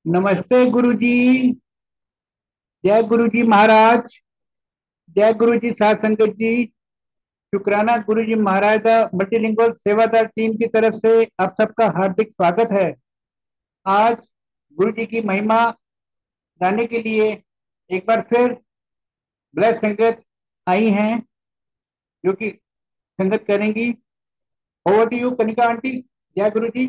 नमस्ते गुरुजी। जय गुरुजी महाराज। जय गुरुजी साध संगत जी। शुक्राना गुरुजी महाराज मल्टीलिंगुअल सेवादार टीम की तरफ से आप सबका हार्दिक स्वागत है। आज गुरुजी की महिमा गाने के लिए एक बार फिर ब्लेस संगत आई हैं जो कि संगत करेंगी। Over to you Kanika aunty. जय गुरुजी।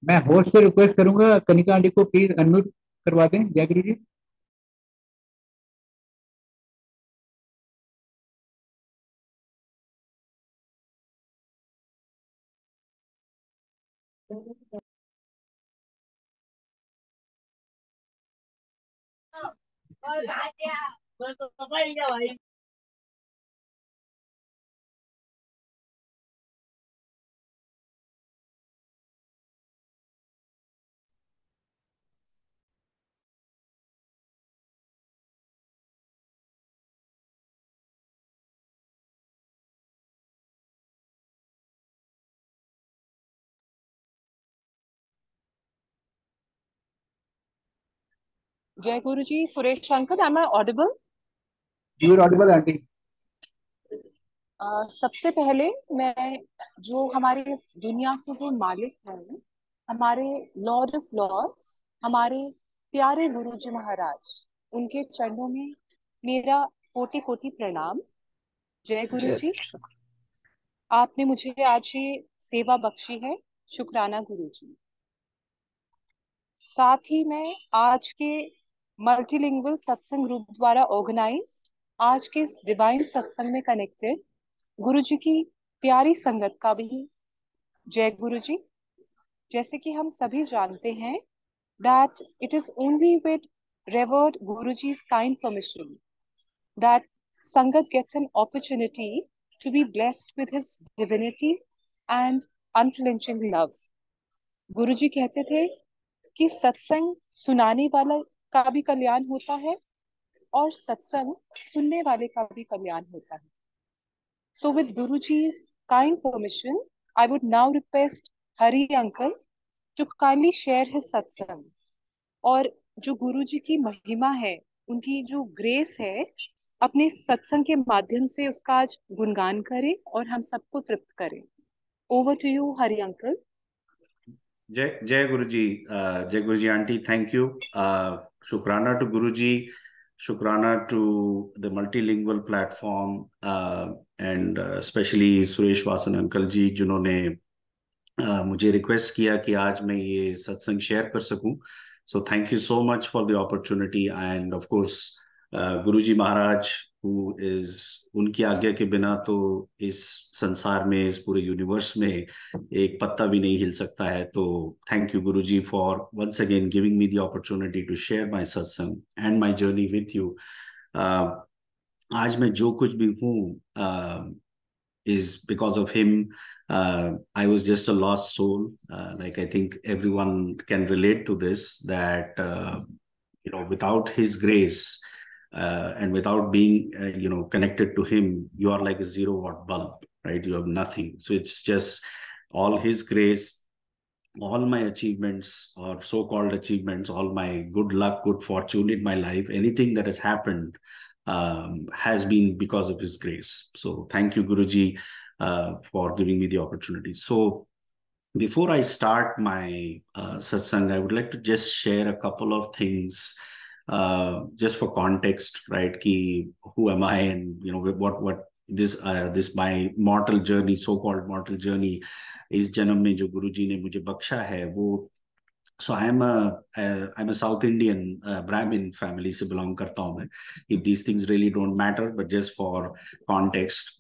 मैं होस्ट से रिक्वेस्ट करूंगा कनिका आंटी को प्लीज अनम्यूट करवा दें। जय गुरुजी। जय Guru ji. Suresh uncle, am I audible? You are audible aunty. सबसे पहले मैं, जो हमारे इस दुनिया के जो मालिक हैं, हमारे लॉर्ड ऑफ लॉर्ड्स, हमारे प्यारे गुरु जी महाराज, उनके चरणों में मेरा कोटि कोटि प्रणाम। जय गुरु जी। आपने मुझे आज ये सेवा बख्शी है, शुक्राना गुरु जी। साथ ही मैं आज के मल्टीलिंगुअल सत्संग ग्रुप द्वारा ऑर्गेनाइज्ड आज के इस डिवाइन सत्संग में कनेक्टेड गुरु जी की प्यारी संगत का भी जय गुरु जी। जैसे कि हम सभी जानते हैं that it is only with revered Guruji's kind permission that Sangat gets an opportunity to be blessed with his divinity and unflinching love. गुरुजी कहते थे कि सत्संग सुनाने वाला का भी कल्याण होता है और सत्संग सुनने वाले का भी कल्याण होता है। So with Guruji's kind permission, I would now request Hari uncle to kindly share his satsang। और जो गुरुजी की महिमा है, उनकी जो ग्रेस है, अपने सत्संग के माध्यम से उसका आज गुणगान करें और हम सबको तृप्त करें। Over to you Hari uncle. जय जय गुरु जी। जय Guru ji aunty, thank you. शुक्राना टू गुरु जी, शुक्राना to the multilingual platform and specially Suresh Vasan uncle ji, जिन्होंने मुझे रिक्वेस्ट किया कि आज मैं ये सत्संग शेयर कर सकूं। So thank you so much for the opportunity end of course Guru ji Maharaj, who is, उनकी आज्ञा के बिना तो इस संसार में, इस पूरे यूनिवर्स में एक पत्ता भी नहीं हिल सकता है। तो thank you Guru ji for once again giving me the opportunity to share my satsang and my journey with you. आज मैं जो कुछ भी हूँ is because of him. I was just a lost soul. Like I think everyone can relate to this, that without his grace and without being connected to him, you are like a 0 watt bulb, right? You have nothing. So it's just all his grace, all my achievements or so-called achievements, all my good luck, good fortune in my life, anything that has happened has been because of his grace. So thank you, Guruji, for giving me the opportunity. So before I start my satsang, I would like to just share a couple of things, just for context, right? Ki, who am I, and what this my mortal journey, so-called mortal journey, इस जन्म में जो गुरुजी ने मुझे बख्शा है वो। So I'm a South Indian Brahmin family से belong करता हूँ मैं. If these things really don't matter, but just for context.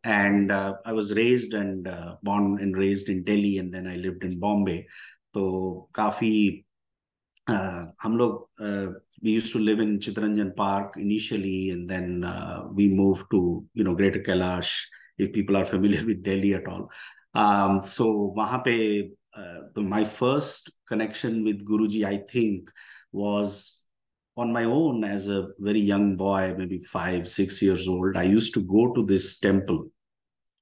And I was raised and born and raised in Delhi, and then I lived in Bombay. तो काफी हम लोग we used to live in Chittaranjan Park initially, and then we moved to Greater Kailash, if people are familiar with Delhi at all. So वहाँ पे my first connection with Guruji, I think, was on my own as a very young boy, maybe 5, 6 years old. I used to go to this temple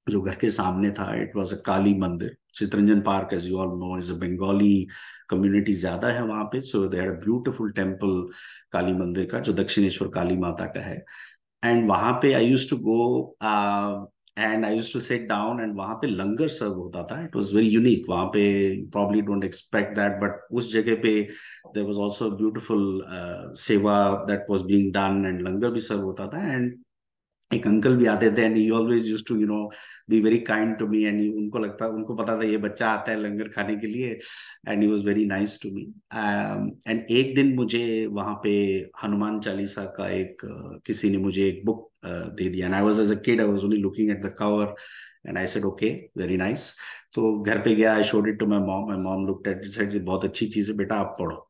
जो घर के सामने था. It was a Kali mandir. Chittaranjan Park, as you all know, is a Bengali community ज्यादा है वहां पे. So they had a beautiful temple Kali mandir का, जो दक्षिणेश्वर काली माता का है. एंड वहां पे I use to go and I use to sit down, and वहां पे लंगर सर्व होता था. It was very unique. वहां पे probably don't expect that, but उस जगह पे there was also beautiful seva that was being done, and langar भी सर्व होता था. एंड एक अंकल भी आते थे, and he always used to be very kind to me. And उनको लगता, उनको पता था ये बच्चा आता है लंगर खाने के लिए, and he was very nice to me. And एक दिन मुझे वहां पे हनुमान चालीसा का एक किसी ने मुझे एक बुक दे दिया. And I was as a kid, I was only looking at the cover, and I said okay, very nice. तो घर पे गया, I showed it to my mom. My mom looked at it, said बहुत अच्छी चीज है बेटा, आप पढ़ो.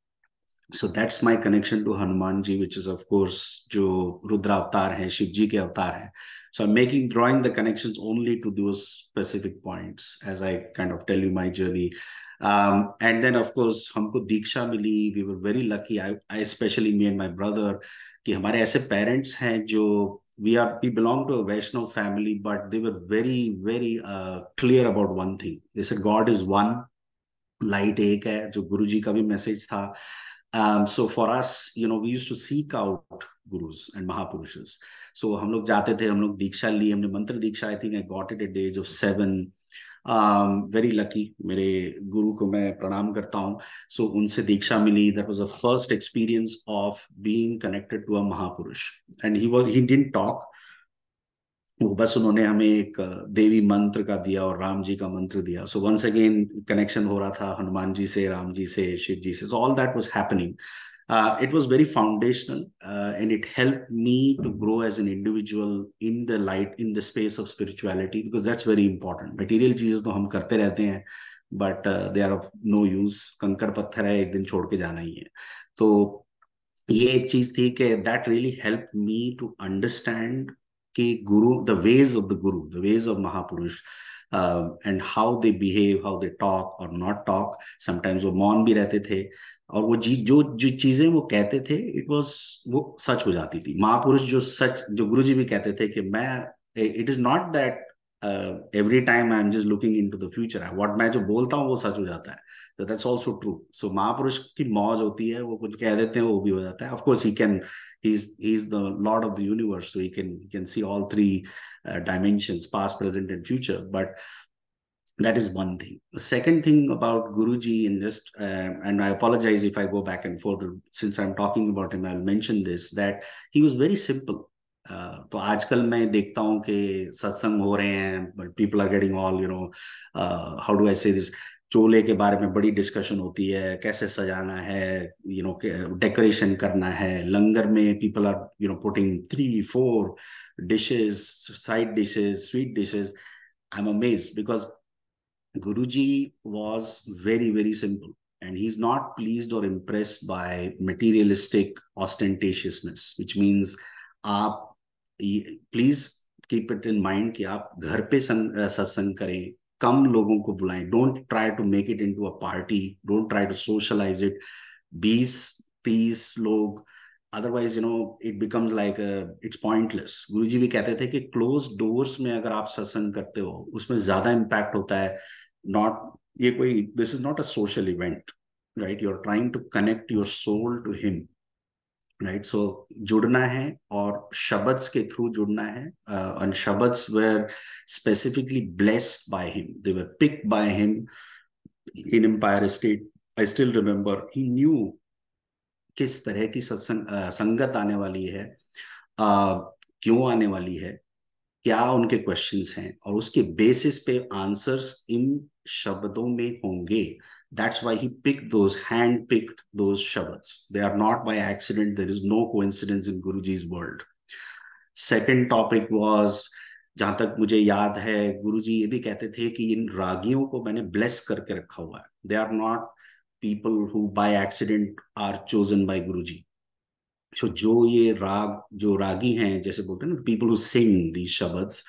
So that's my connection to Hanuman ji, which is of course जो रुद्र अवतार हैं, शिव जी के अवतार हैं. So I'm drawing the connections only to those specific points as I kind of tell you my journey. And then of course हमको दीक्षा मिली. We were very lucky. I especially me and my brother, कि हमारे ऐसे parents हैं जो we belong to a Vaishnav family, but they were very very clear about one thing. They said God is one, light एक है, जो गुरु जी का भी मैसेज था. So for us, we used to seek out gurus and महापुरुषस. So हम लोग जाते थे, हम लोग दीक्षा ली, हमने मंत्र दीक्षा. I think I got it at the age of 7. Very lucky. मेरे गुरु को मैं प्रणाम करता हूँ. सो उनसे दीक्षा मिली. That was the first experience of being connected to a mahapurush. And he didn't talk. वो बस उन्होंने हमें एक देवी मंत्र का दिया और राम जी का मंत्र दिया. सो वंस अगेन कनेक्शन हो रहा था हनुमान जी से, राम जी से, शिव जी से. So all that was happening. It was very foundational, and it helped me to grow as an individual in the light, in the space of spirituality, because that's very important. Material चीजें तो हम करते रहते हैं, but they are of no use. कंकड़ पत्थर है, एक दिन छोड़ के जाना ही है. तो ये एक चीज थी कि that really help me to understand कि गुरु, द वेज ऑफ महापुरुष, and how they behave, how they talk और नॉट टॉक. समटाइम्स वो मौन भी रहते थे, और वो जो जो चीजें वो कहते थे, वो सच हो जाती थी. महापुरुष जो गुरु जी भी कहते थे कि मैं, it is not that every time I am just looking into the future. What मैं जो बोलता हूँ वो सच हो जाता है. So that's also true. So महापुरुष की मौज होती है, वो कुछ कह देते हैं वो भी हो जाता है. Of course he's the Lord of the universe, so he can see all three dimensions, past, present and future. But that is one thing. The second thing about Guruji, and I apologize if I go back and forth, since I'm talking about him, I'll mention this, that he was very simple. तो आजकल मैं देखता हूँ कि सत्संग हो रहे हैं, but people are getting all how do I say this, चोले के बारे में बड़ी डिस्कशन होती है, कैसे सजाना है, डेकोरेशन करना है. लंगर में people are putting 3, 4 dishes, side dishes, sweet dishes. I am amazed because Guruji was very, very simple, and he's not pleased or impressed by materialistic ostentatiousness, which means आप please keep it in mind कि आप घर पे सत्संग करें, कम लोगों को बुलाएं. Don't try to make it into a party, don't try to socialise it. 20-30 लोग, otherwise it becomes like it's pointless. Guruji भी कहते थे कि क्लोज डोर्स में अगर आप सत्संग करते हो, उसमें ज्यादा इम्पैक्ट होता है. नॉट ये कोई, this is not a social event, right? You are trying to connect your soul to him, right? So जुड़ना है, और शब्द्स के थ्रू जुड़ना है. एंड शब्द्स were specifically blessed by him, they were picked by him in Empire State. I still remember, he knew किस तरह की संगत आने वाली है, क्यों आने वाली है, क्या उनके क्वेश्चंस हैं, और उसके बेसिस पे आंसर्स इन शब्दों में होंगे. That's why he picked hand-picked those shabds. They are not by accident. There is no coincidence in Guruji's world. Second topic was, जहां तक मुझे याद है, गुरुजी ये भी कहते थे कि इन रागियों को मैंने ब्लेस करके रखा हुआ है. They are not people who by accident are chosen by Guruji. So जो ये राग जो रागी हैं जैसे बोलते हैं ना, people who sing these shabads,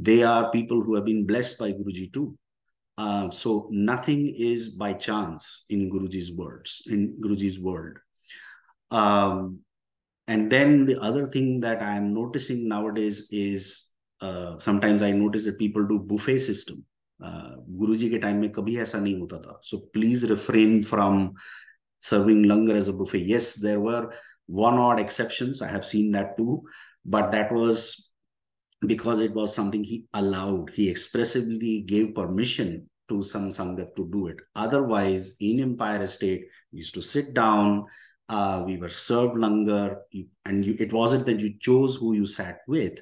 they are people who have been blessed by Guruji too. So nothing is by chance in Guruji's words, in Guruji's world. And then the other thing that I'm noticing nowadays is sometimes I notice that people do buffet system. Guruji के time में कभी ऐसा नहीं होता था. So please refrain from serving langar as a buffet. Yes, there were one odd exceptions. I have seen that too, but that was because it was something he allowed. He expressively gave permission to some sangat to do it. Otherwise, in Empire Estate, we used to sit down, we were served langar, and it wasn't that you chose who you sat with.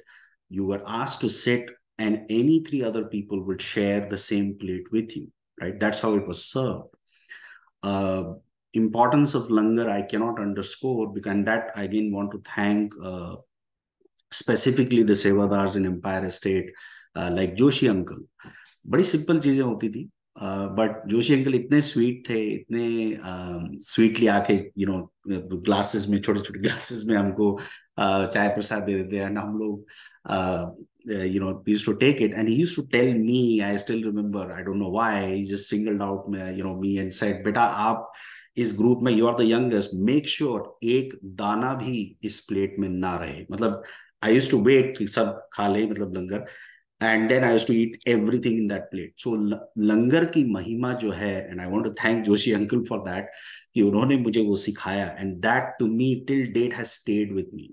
You were asked to sit, and any three other people would share the same plate with you, right? That's how it was served. Importance of langar, I cannot underscore, because and that I again want to thank specifically the sevadars in Empire Estate, like Joshi uncle. बड़ी simple चीजें होती थी, but Joshi uncle इतने sweet थे, इतने sweetly आके glasses में, छोटे छोटे ग्लासेस में हमको चाय प्रसाद दे देते, एंड हम लोग we used to take it, and he used to tell me, I still remember, I don't know why, he just singled out me and said, बेटा आप इस ग्रुप में, you are the youngest, make sure एक दाना भी इस plate में ना रहे. मतलब आई यूज्ड टू वेट कि सब खा ले, मतलब लंगर, and then I used to eat everything in that plate. So लंगर की महिमा जो है, and I want to thank Joshi uncle for that, कि उन्होंने मुझे वो सिखाया, and that to me till date has stayed with me.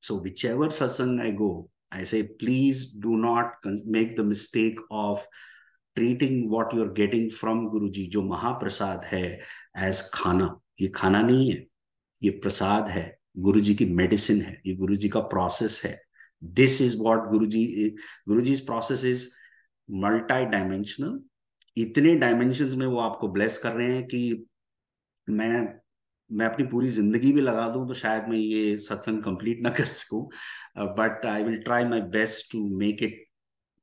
So whichever satsang I go, I say, please do not make the mistake of treating what you're getting from Guruji, जो महाप्रसाद है, as खाना. ये खाना नहीं है, ये प्रसाद है, गुरुजी की मेडिसिन है, ये गुरुजी का प्रोसेस है. This is what Guruji's process is multi-dimensional. इतने डायमेंशंस में वो आपको ब्लेस कर रहे हैं कि मैं अपनी पूरी जिंदगी भी लगा दूं तो शायद मैं ये सत्संग कंप्लीट ना कर सकूं, but I will try my best to make it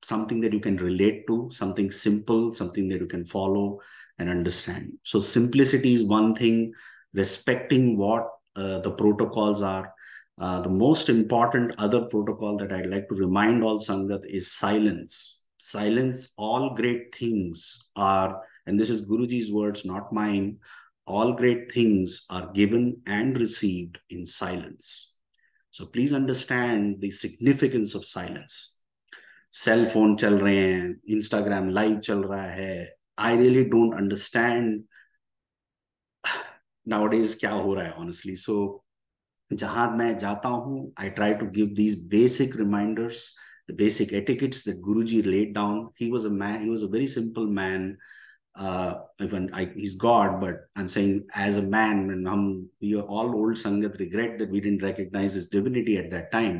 something that you can relate to, something simple, something that you can follow and understand. So simplicity is one thing, respecting what the protocols are. The most important other protocol that I'd like to remind all Sangat is silence. Silence, all great things are, and this is Guruji's words, not mine, all great things are given and received in silence. So please understand the significance of silence. Cell phone चल रहे हैं, Instagram live चल रहा है, I really don't understand nowadays क्या हो रहा है ऑनेस्टली. सो जहां मैं जाता हूं, I try to give these basic reminders, the basic etiquettes that Guruji laid down. He was a man, he was a very simple man. Even he's God, but I'm saying as a man, and we are all old sangat regret that we didn't recognize his divinity at that time.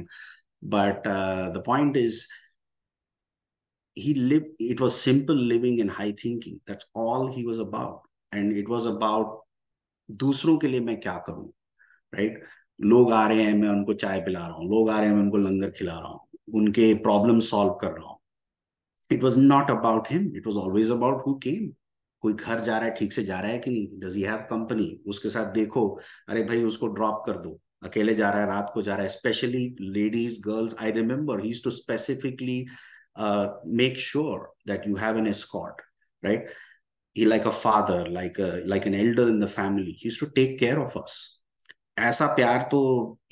But the point is, it was simple living and high thinking. That's all he was about. And it was about दूसरों के लिए मैं क्या करूं, right? लोग आ रहे हैं, मैं उनको चाय पिला रहा हूँ, लोग आ रहे हैं, मैं उनको लंगर खिला रहा हूँ, उनके प्रॉब्लम सॉल्व कर रहा हूँ. It was not about him, it was always about who came. कोई घर जा रहा है, ठीक से जा रहा है कि नहीं, डज ही हैव कंपनी, उसके साथ देखो, अरे भाई उसको ड्रॉप कर दो, अकेले जा रहा है, रात को जा रहा है. Specially ladies, girls, I remember he used to specifically make sure that you have an escort, right? He, like a father, like an elder in the family, he used to take care of us. ऐसा प्यार तो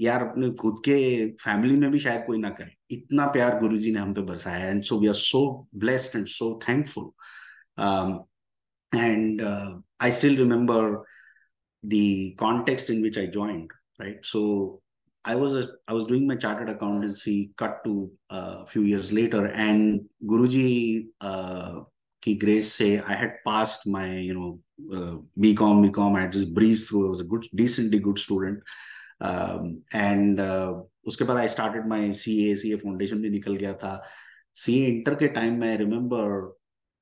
यार अपने खुद के family में भी शायद कोई ना करे, इतना प्यार गुरुजी ने हम पे बरसाया. And so we are so blessed and so thankful. And I still remember the context in which I joined, right? So I was doing my chartered accountancy, cut to a few years later, and Guruji ki grace se I had passed my BCom. I had just breezed through. I was a decently good student, and उसके बाद I started my CA foundation भी निकल गया था. CA inter के time में I remember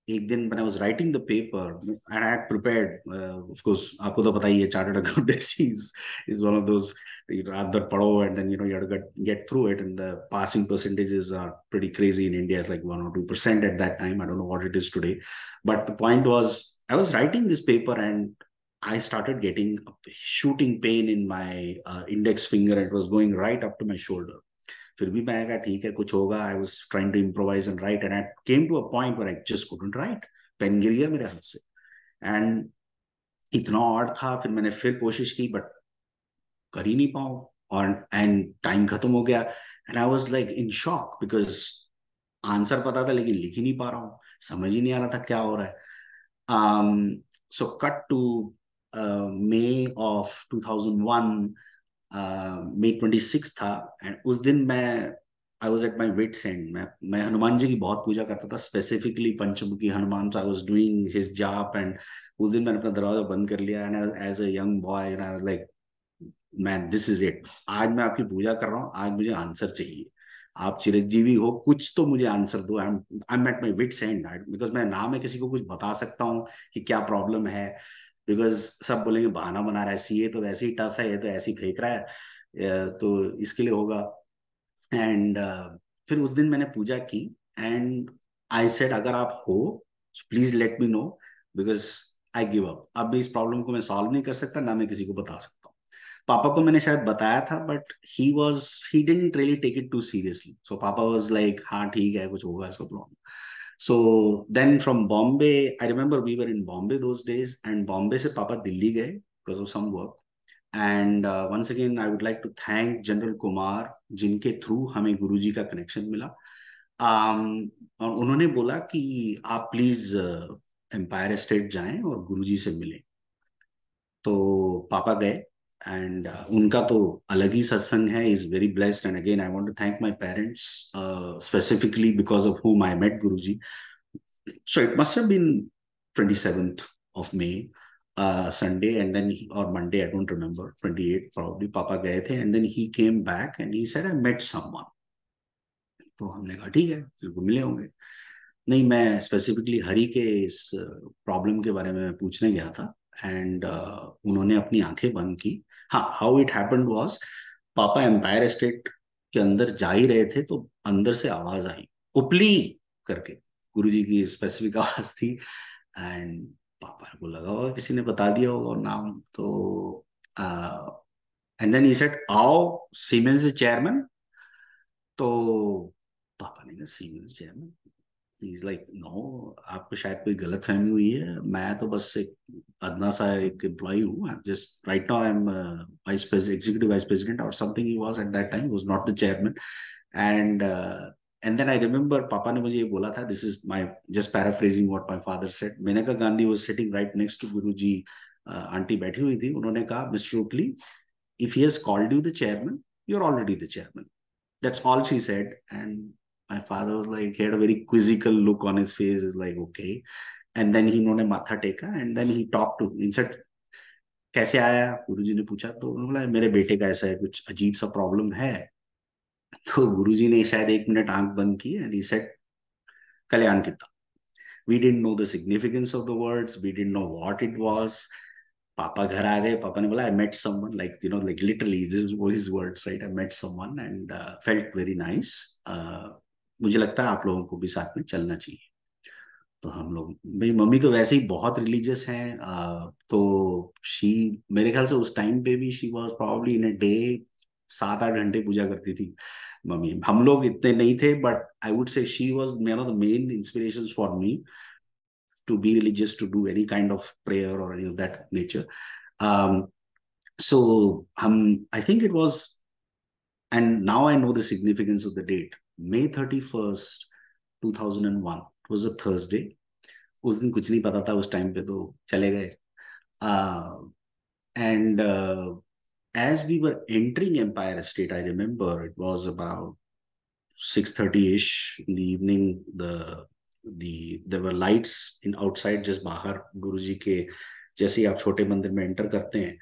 एक दिन when I was writing the paper and I had prepared, of course आपको तो पता ही है, chartered accountancy is one of those, रात भर पढ़ो and then you have to get through it, and the passing percentages are pretty crazy in India. It's like 1 or 2% at that time. I don't know what it is today, but the point was I was writing this paper and I started getting a shooting pain in my index finger. It was going right up to my shoulder. फिर भी मैं कहा ठीक है कुछ होगा. I was trying to improvise and write, and I came to a point where I just couldn't write. Pen गिर गया मेरे हाथ से. And इतना ऑड था. फिर मैंने फिर कोशिश की, बट कर ही नहीं पाऊँ. और एंड टाइम खत्म हो गया. And I was like in shock, because answer पता था लेकिन लिख ही नहीं पा रहा हूँ. समझ ही नहीं आ रहा था क्या हो रहा है. So cut to May of 2001. May 26 था. एंड उस दिन मैं I was at my wits end. मैं हनुमान जी की बहुत पूजा करता था, स्पेसिफिकली Panchmukhi Hanuman. I was doing his जाप. एंड उस दिन मैंने अपना दरवाजा बंद कर लिया. And as a young boy and I was like, man this is it. आज मैं आपकी पूजा कर रहा हूँ. आज मुझे आंसर चाहिए. आप चिरंजीवी हो, कुछ तो मुझे आंसर दो. I am at my wits end. Because मैं ना मैं किसी को कुछ बता सकता हूँ कि क्या प्रॉब्लम है. बिकॉज सब बोलेंगे बहाना बना रहा है, सीए तो वैसे ही टफ है, ये तो ऐसे ही फेंक रहा है, तो इसके लिए होगा. एंड फिर उस दिन मैंने पूजा की. एंड आई सेड अगर आप हो please let me know, because I give up. अब इस प्रॉब्लम को मैं सॉल्व नहीं कर सकता, ना मैं किसी को बता सकता हूँ. पापा को मैंने शायद बताया था, but he didn't really take it too seriously. So पापा वाज लाइक हाँ ठीक है कुछ होगा इसको problem. So then from Bombay, I remember we were in Bombay those days. And Bombay से पापा दिल्ली गए because of some work. And once again I would like to thank general Kumar, जिनके थ्रू हमें गुरुजी का कनेक्शन मिला. और उन्होंने बोला कि आप प्लीज एम्पायर स्टेट जाएं और गुरुजी से मिलें. तो पापा गए. एंड उनका तो अलग ही सत्संग है. Is very blessed. And again I want to thank my parents, specifically because of whom I met Guruji. So it must have been 27th of May, Sunday, and then or Monday, I don't remember. 28 probably. पापा गए थे. And then he came back and he said I met someone. तो हमने कहा ठीक है फिर वो मिले होंगे. नहीं, मैं स्पेसिफिकली हरि के इस प्रॉब्लम के बारे में मैं पूछने गया था. एंड उन्होंने अपनी आंखें बंद की. हाँ, हाउ इट हैपेंड वाज, पापा एम्पायर स्टेट के अंदर जा ही रहे थे तो अंदर से आवाज आई, उपली करके. गुरुजी की स्पेसिफिक आवाज थी. एंड पापा को लगा होगा किसी ने बता दिया होगा नाम. तो एंड देन ही सेड आओ सीमेंस चेयरमैन. तो पापा ने कहा siemens chairman. He's like, no, आपको शायद कोई गलत फहमी हुई है. मैं तो बस एक अदना सा एक एम्प्लॉय हूँ. I'm just right now I'm vice president, executive vice president or something. He was at that time. He was not the chairman. And then I remember पापा ने मुझे ये बोला था. This is my just paraphrasing what my father said. Menaka Gandhi was sitting right next to Guruji. Aunty बैठी हुई थी. उन्होंने कहा, Mr. Uppili, if he has called you the chairman, you're already the chairman. That's all she said. And my father was like, he had a very quizzical look on his face. He's like, okay. And then he उन्होंने माथा टेका. And then he talked to in said, कैसे आया, गुरुजी ने पूछा. तो उन्होंने बोला मेरे बेटे का ऐसा है, कुछ अजीब सा प्रॉब्लम है. तो गुरुजी ने शायद 1 मिनट आंख बंद की. एंड ही सेड कल्याण कितना. We didn't know the significance of the words. We didn't know what it was. पापा घर आ गए. पापा ने बोला I met someone, like you know, like literally this was his words, right? I met someone and felt very nice. मुझे लगता है आप लोगों को भी साथ में चलना चाहिए. तो हम लोग, मेरी मम्मी तो वैसे ही बहुत रिलीजियस हैं. तो शी, मेरे ख्याल से उस टाइम पे भी she was probably in a day 7-8 घंटे पूजा करती थी मम्मी. हम लोग इतने नहीं थे, but I would say she was one of the main inspirations for me to be religious, to do any kind of prayer or any of that nature. Um, so I think it was, and now I know the significance of the date, May 31st, 2001. It was a Thursday. उस दिन कुछ नहीं पता था उस time पे, तो चले गए. And as we were entering Empire State, I remember it was about 6:30ish in the evening. There were lights in outside, just बाहर गुरुजी के. जैसे ही आप छोटे मंदिर में एंटर करते हैं,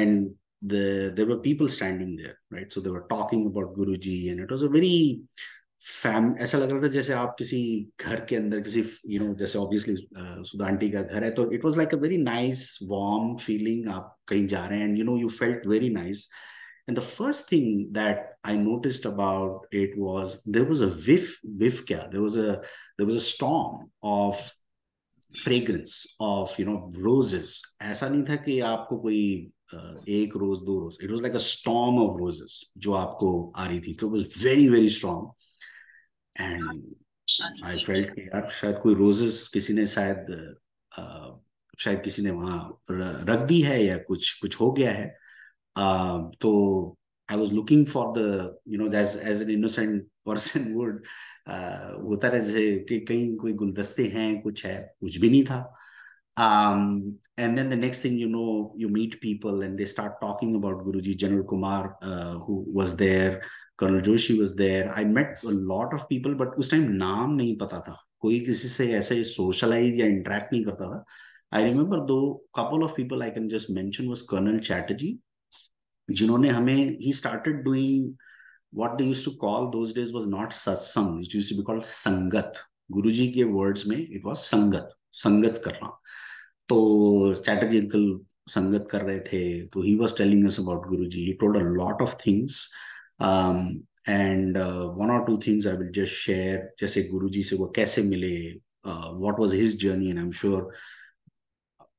and there were people standing there, right? So they were talking about Guruji, and it was a very ऐसा लग रहा था जैसे आप किसी घर के अंदर किसी जैसे ऑब्वियसली सुधा आंटी का घर है, तो it was like a very nice warm feeling. आप कहीं जा रहे हैं and you felt very nice. And the first thing that I noticed about it was there was a whiff kya. There was a storm of fragrance of roses. ऐसा नहीं था कि आपको कोई एक रोज दो rose, it was like a storm of roses जो आपको आ रही थी. तो it was very very strong. And I felt कि यार शायद कोई रोजेस किसी ने शायद किसी ने वहां रख दी है या कुछ कुछ हो गया है. तो I was looking for the as an innocent person would, होता रहे जैसे कि कहीं कोई गुलदस्ते हैं, कुछ है, कुछ भी नहीं था. And then the next thing you know, you meet people and they start talking about Guruji. General Kumar, who was there, Colonel Joshi was there. I met a lot of people, but उस time नाम नहीं पता था. कोई किसी से ऐसे socialize या interact नहीं करता था. I remember though couple of people I can just mention was Colonel Chatterjee, जिन्होंने हमें he started doing what they used to call those days was not satsang, it used to be called sangat. गुरुजी के words में it was संगत, संगत करना. तो Chatterjee uncle संगत कर रहे थे, तो he was telling us about Guruji. He told a lot of things. And one और two things I will just share. जैसे गुरुजी से वो कैसे मिले, what was his journey. And I am sure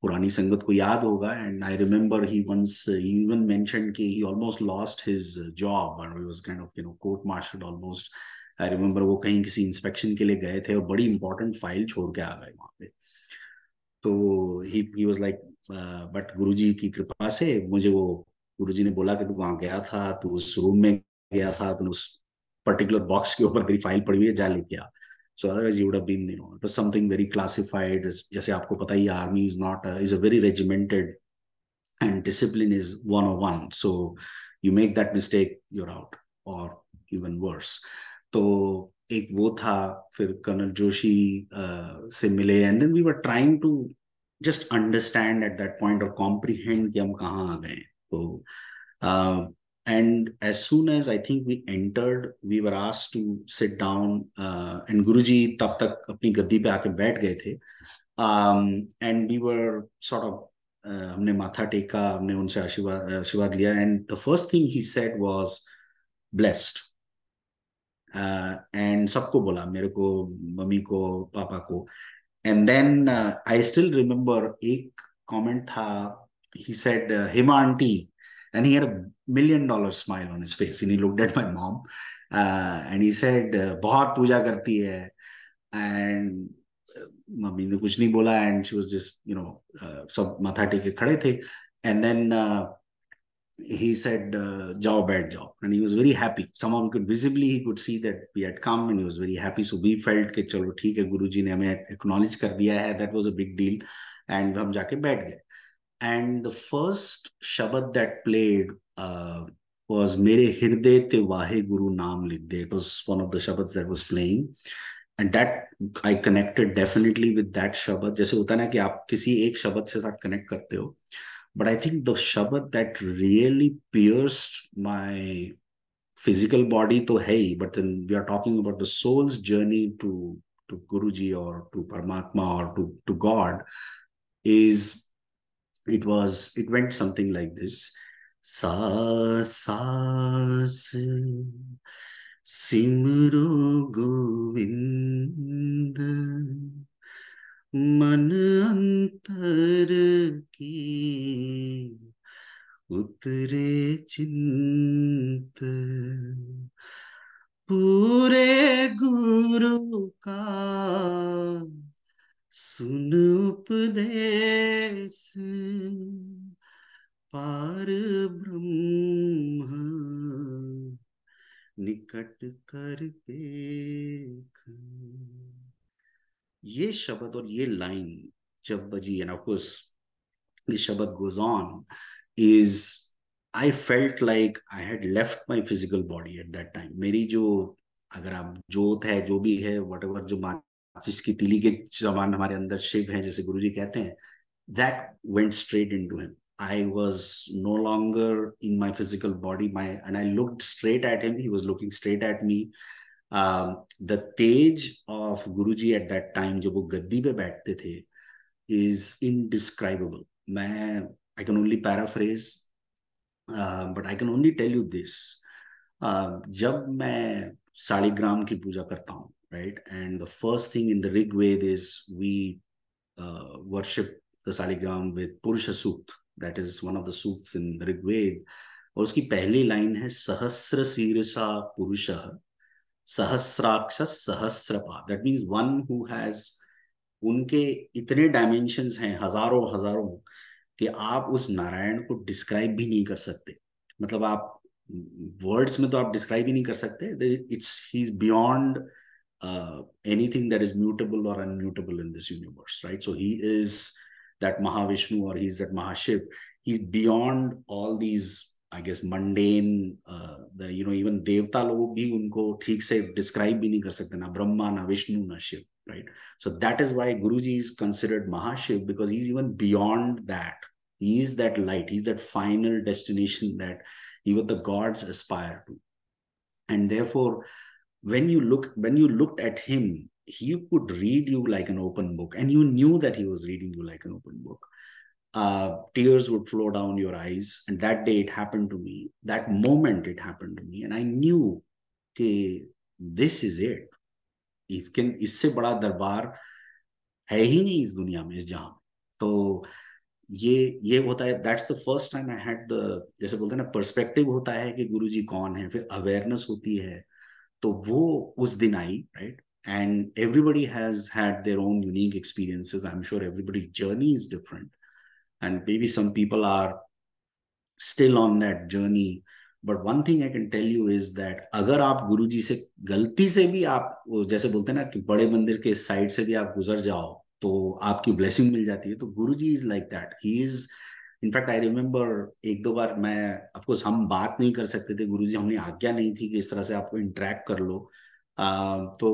पुरानी संगत को याद होगा. And I remember he once even mentioned कि he almost lost his job and he was kind of court martialled almost. I remember वो कहीं किसी इंस्पेक्शन के लिए गए थे और बड़ी इंपॉर्टेंट फाइल छोड़ के आ गए वहां पे. तो ही वाज लाइक, बट गुरुजी की कृपा से मुझे वो गुरुजी ने बोला कि तू वहां गया था, तू उस रूम में गया था, तूने उस पर्टिकुलर बॉक्स के ऊपर तेरी फाइल पड़ी हुई है, जा लेके आ. So otherwise you would have been, it was something very classified. जैसे आपको पता ही, army is a very regimented and discipline is 101. So you make that mistake, you're out, or even worse. तो एक वो था. फिर कर्नल जोशी से मिले and then we were trying to just understand at that point और कॉम्प्रिहेंड कि हम कहाँ आ गए. तो and as soon as I think we entered, we were asked to sit down, and Guruji तब तक अपनी गद्दी पे आके बैठ गए थे. And we were sort of, हमने माथा टेका, हमने उनसे आशीर्वाद लिया. And the first thing he said was blessed. And सबको बोला, मेरे को, मम्मी को, पापा को. And then I still remember एक कमेंट था. He said Hima aunty, and he had $1 million smile on his face and he looked at my mom, and he said, बहुत पूजा करती है. एंड मम्मी ने कुछ नहीं बोला एंड शी वाज जस्ट सब माथा टेके खड़े थे. एंड देन he said, जाओ बैठ जाओ. And he was very happy. Somehow we could visibly, he could see that we had come and he was very happy. So we felt कि चलो ठीक है, गुरुजी ने हमें acknowledge कर दिया है. That was a big deal. And हम जाके बैठ गए. And the first shabad that played was मेरे हृदय ते वाहे गुरु नाम लिख दे. It was one of the shabads that was playing. And that I connected definitely with that shabad. जैसे होता है ना कि आप किसी एक शब्द से साथ connect करते हो. But I think the shabad that really pierced my physical body तो है ही, but then we are talking about the soul's journey to Guruji or to Paramatma or to God, is it went something like this. Sa saas सिमरो Govind मन अंतर की उतरे चिंत पूरे गुरु का सुन उपदेश पार ब्रह्म निकट कर देख. ये शब्द और ये लाइन जब बजी, end of course this shabad goes on, is I felt like I had left my physical body at that time. मेरी जो, अगर आप जोत है, जो भी है, whatever, जो माचिस की तीली के समान हमारे अंदर शिव है, जैसे गुरुजी कहते हैं, that went straight into him. I was no longer in my physical body, and I looked straight at him. He was looking straight at me. The Tej of Guruji at that time, जब वो गद्दी पे बैठते थे, is indescribable. मैं, I can only paraphrase, but I can only tell you this. जब मैं सालिग्राम की पूजा करता हूँ, right, and the first thing in the Rig Ved is we worship the Saligram with Purusha Sukt. That is one of the sukts in Rigved. और उसकी पहली line है सहस्र शीर्षा पुरुष सहस्राक्ष सहस्रपाद. That means one who has, उनके इतने डायमेंशंस हैं, हजारों हजारों, कि आप उस नारायण को डिस्क्राइब भी नहीं कर सकते. मतलब आप वर्ड्स में तो आप डिस्क्राइब ही नहीं कर सकते. It's he is beyond anything that is mutable or unmutable in this universe, right? So he is that Mahavishnu, or he's that Mahashiv. He's beyond all these, I guess, mundane, even devta log bhi unko theek se describe bhi nahi kar sakte, na Brahma, na Vishnu, na Shiv, right? So that is why Guruji is considered Mahashiv, because he's even beyond that. He is that light. He's that final destination that even the gods aspire to. And therefore, when you looked at him, he could read you like an open book, and you knew that he was reading you like an open book. Tears would flow down your eyes, and that day it happened to me. That moment it happened to me, and I knew that this is it. इससे बड़ा दरबार है ही नहीं इस दुनिया में, इस जहां. तो ये होता है. That's the first time I had the, जैसे बोलते हैं ना, पर्सपेक्टिव होता है कि गुरुजी कौन है, फिर अवेयरनेस होती है. तो वो उस दिन आई, right? And everybody has had their own unique experiences. I'm sure everybody's journey is different, and maybe some people are still on that journey. But one thing I can tell you is that अगर आप गुरुजी से गलती से भी आप, जैसे बोलते हैं ना कि बड़े मंदिर के साइड से भी आप गुजर जाओ तो आपकी ब्लेसिंग मिल जाती है, तो Guruji is like that. He is, in fact I remember एक दो बार, मैं ऑफकोर्स हम बात नहीं कर सकते थे, गुरुजी, हमने आज्ञा नहीं थी कि इस तरह से आपको इंटरेक्ट कर लो. तो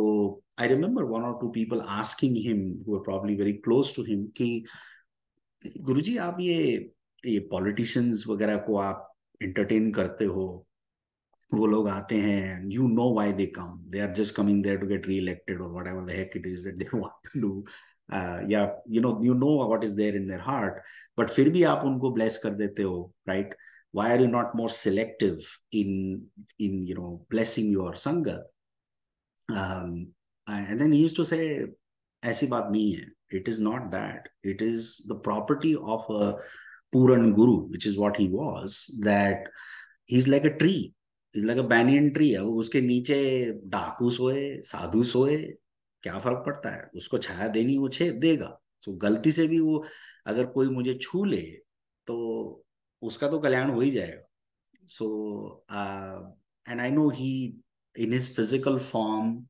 आई रिमेम्बर वन और two people asking him who are probably very close to him कि गुरुजी आप ये पॉलिटिशियंस वगैरह को आप एंटरटेन करते हो, वो लोग आते हैं, you know why they come, they are just coming there to get re-elected or whatever the heck it is that they want to do. Yeah, you know what is there in their heart, but फिर भी आप उनको bless कर देते हो, right? Why are you not more selective in blessing your sangha? And then he used to say, ऐसी बात नहीं है. It is not that. It is the property of a Puran Guru, which is what he was, that he's like a tree. He's like a banyan tree है. वो उसके नीचे डाकू सोए, साधु सोए, क्या फर्क पड़ता है? उसको छाया देनी, वो छे देगा. तो गलती से भी वो अगर कोई मुझे छू ले तो उसका तो कल्याण हो ही जाएगा. So and I know he, in his physical form,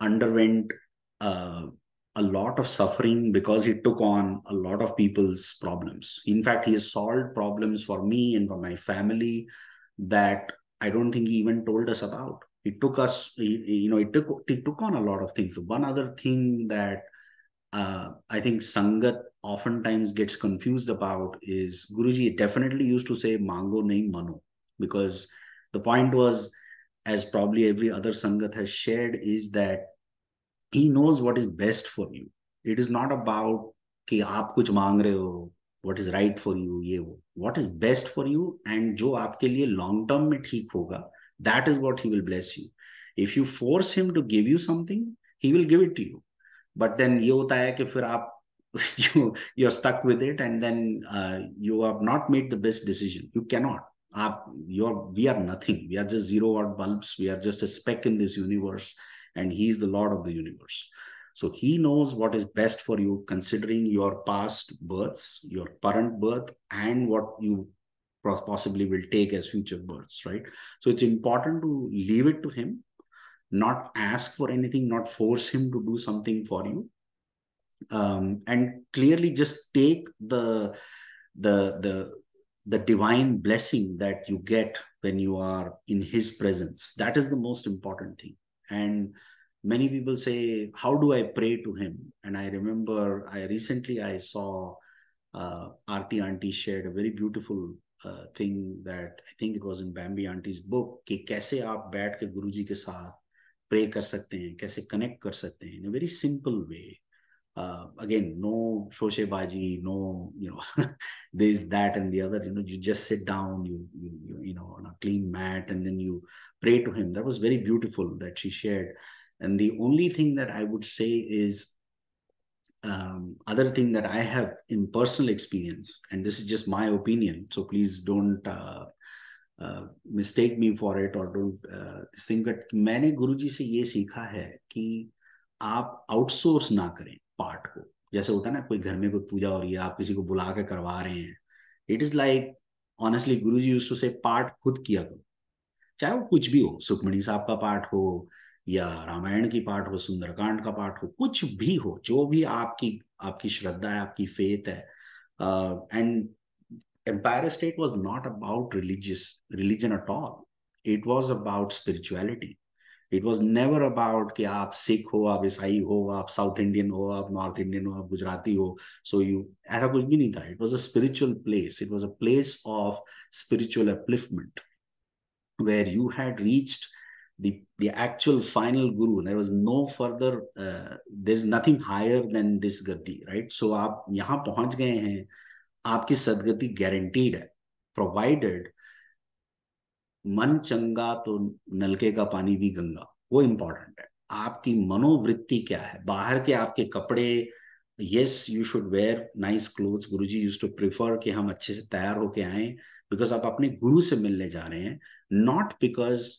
underwent a lot of suffering because he took on a lot of people's problems. In fact, he has solved problems for me and for my family that I don't think he even told us about. He took us, he took on a lot of things. One other thing that I think Sangat oftentimes gets confused about is Guruji definitely used to say Mango nahi mano, because the point was, as probably every other Sangat has shared, is that he knows what is best for you. It is not about कि आप कुछ मांग रहे हो, what is right for you, ये वो. What is best for you and जो आपके लिए long term में ठीक होगा, that is what he will bless you. If you force him to give you something, he will give it to you. But then ये होता है कि फिर आप you're stuck with it, and then you have not made the best decision. You cannot. We are nothing. We are just zero watt bulbs. We are just a speck in this universe, and he is the Lord of the universe. So he knows what is best for you, considering your past births, your current birth, and what you possibly will take as future births, right? So it's important to leave it to him, not ask for anything, not force him to do something for you, and clearly just take the divine blessing that you get when you are in his presence. That is the most important thing. And many people say, how do I pray to him? And I remember I saw Aarti Auntie shared a very beautiful thing that I think it was in Bambi Auntie's book, कि कैसे आप बैठ के गुरुजी के साथ pray कर सकते हैं, कैसे कनेक्ट कर सकते हैं in a very simple way. Again, no shoshebaji, no, this, that, and the other. You just sit down, you on a clean mat, and then you pray to him. That was very beautiful that she shared. And the only thing that I would say is, other thing that I have in personal experience, and this is just my opinion, so please don't mistake me for it, or don't this thing, but मैंने गुरुजी से ये सीखा है कि आप outsource ना करें part को. जैसे होता है ना, कोई घर में कोई पूजा हो रही है, आप किसी को बुला के करवा रहे हैं. It is like, honestly Guruji used to say पार्ट खुद किया करो, चाहे वो कुछ भी हो, सुखमणि साहब का पाठ हो, या रामायण की पाठ हो, सुंदरकांड का पाठ हो, कुछ भी हो, जो भी आपकी आपकी श्रद्धा है, आपकी फेथ है. And Empire State was not about religion at all. It was about spirituality. It was never about कि आप सिख हो, आप ईसाई हो, आप साउथ इंडियन हो, आप नॉर्थ इंडियन हो, आप गुजराती हो, सो यू, ऐसा कुछ भी नहीं था. It was a spiritual place. It was a place of spiritual upliftment, where you had reached the actual final guru. There was no further, there's nothing higher than this gati, right? So आप यहाँ पहुंच गए हैं, आपकी सदगति guaranteed है, provided मन चंगा तो नलके का पानी भी गंगा. वो इंपॉर्टेंट है. आपकी मनोवृत्ति क्या है, बाहर के आपके कपड़े, yes you should wear nice clothes. Guruji used to prefer कि हम अच्छे से तैयार होके आए, बिकॉज आप अपने गुरु से मिलने जा रहे हैं, नॉट बिकॉज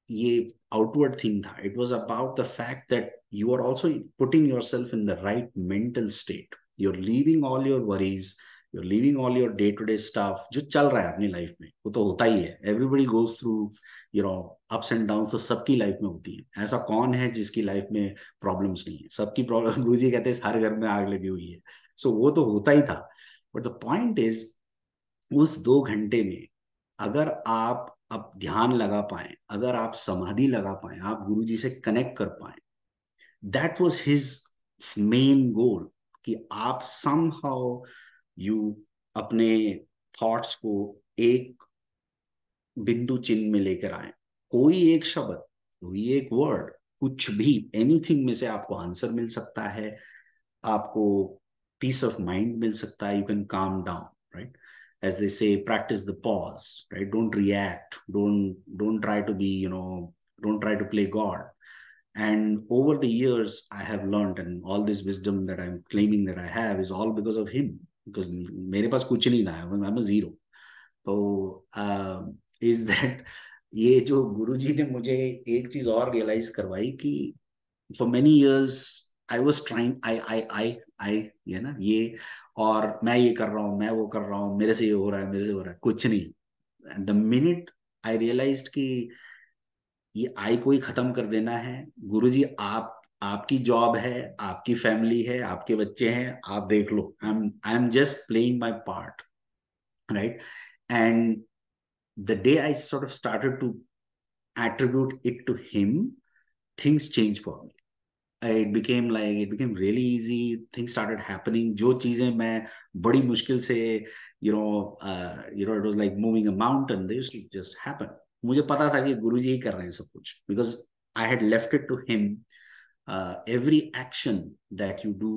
ये आउटवर्ड थिंग था. It was about the fact that you are also putting yourself in the right mental state. You are leaving all your worries, you're leaving all your day to day stuff जो चल रहा है अपनी life में. वो तो होता ही है, everybody goes through ups and downs, तो सबकी लाइफ में होती है. ऐसा कौन है जिसकी लाइफ में प्रॉब्लम्स नहीं है? सबकी प्रॉब्लम, गुरुजी कहते हैं हर घर में आग लगी हुई है. सो वो तो होता ही था. बट द पॉइंट इज, उस 2 घंटे में अगर आप अब ध्यान लगा पाए, अगर आप समाधि लगा पाए, आप गुरुजी से कनेक्ट कर पाए, that was his main goal, कि आप समहाउ यू अपने थॉट्स को एक बिंदु चिन्ह में लेकर आए. कोई एक शब्द, कोई एक वर्ड, कुछ भी, एनीथिंग में से आपको आंसर मिल सकता है, आपको पीस ऑफ माइंड मिल सकता है. You can calm down, right? As they say, practice the pause, right? Don't react, don't try to be, don't try to play God. And over the years I have learned, and all this wisdom that I'm claiming that I have is all because of him, because मेरे पास कुछ नहीं था, I'm a zero. तो is that ये जो गुरुजी ने मुझे एक चीज और रियलाइज करवाई, कि for many years I was trying, I ये ना, ये, और मैं ये कर रहा हूँ, मैं वो कर रहा हूँ, मेरे से ये हो रहा है, मेरे से हो रहा है, कुछ नहीं. And the minute I realized कि ये आई को ही खत्म कर देना है, गुरुजी आपकी जॉब है, आपकी फैमिली है, आपके बच्चे हैं, आप देख लो, I am just playing my part, right? And the day I sort of started to attribute it to him, things changed for me. It became really easy. Things started happening. जो चीजें मैं बड़ी मुश्किल से, it was like moving a mountain. They used to just happen. मुझे पता था कि गुरुजी ही कर रहे हैं सब कुछ, because I had left it to him. Every action that you do,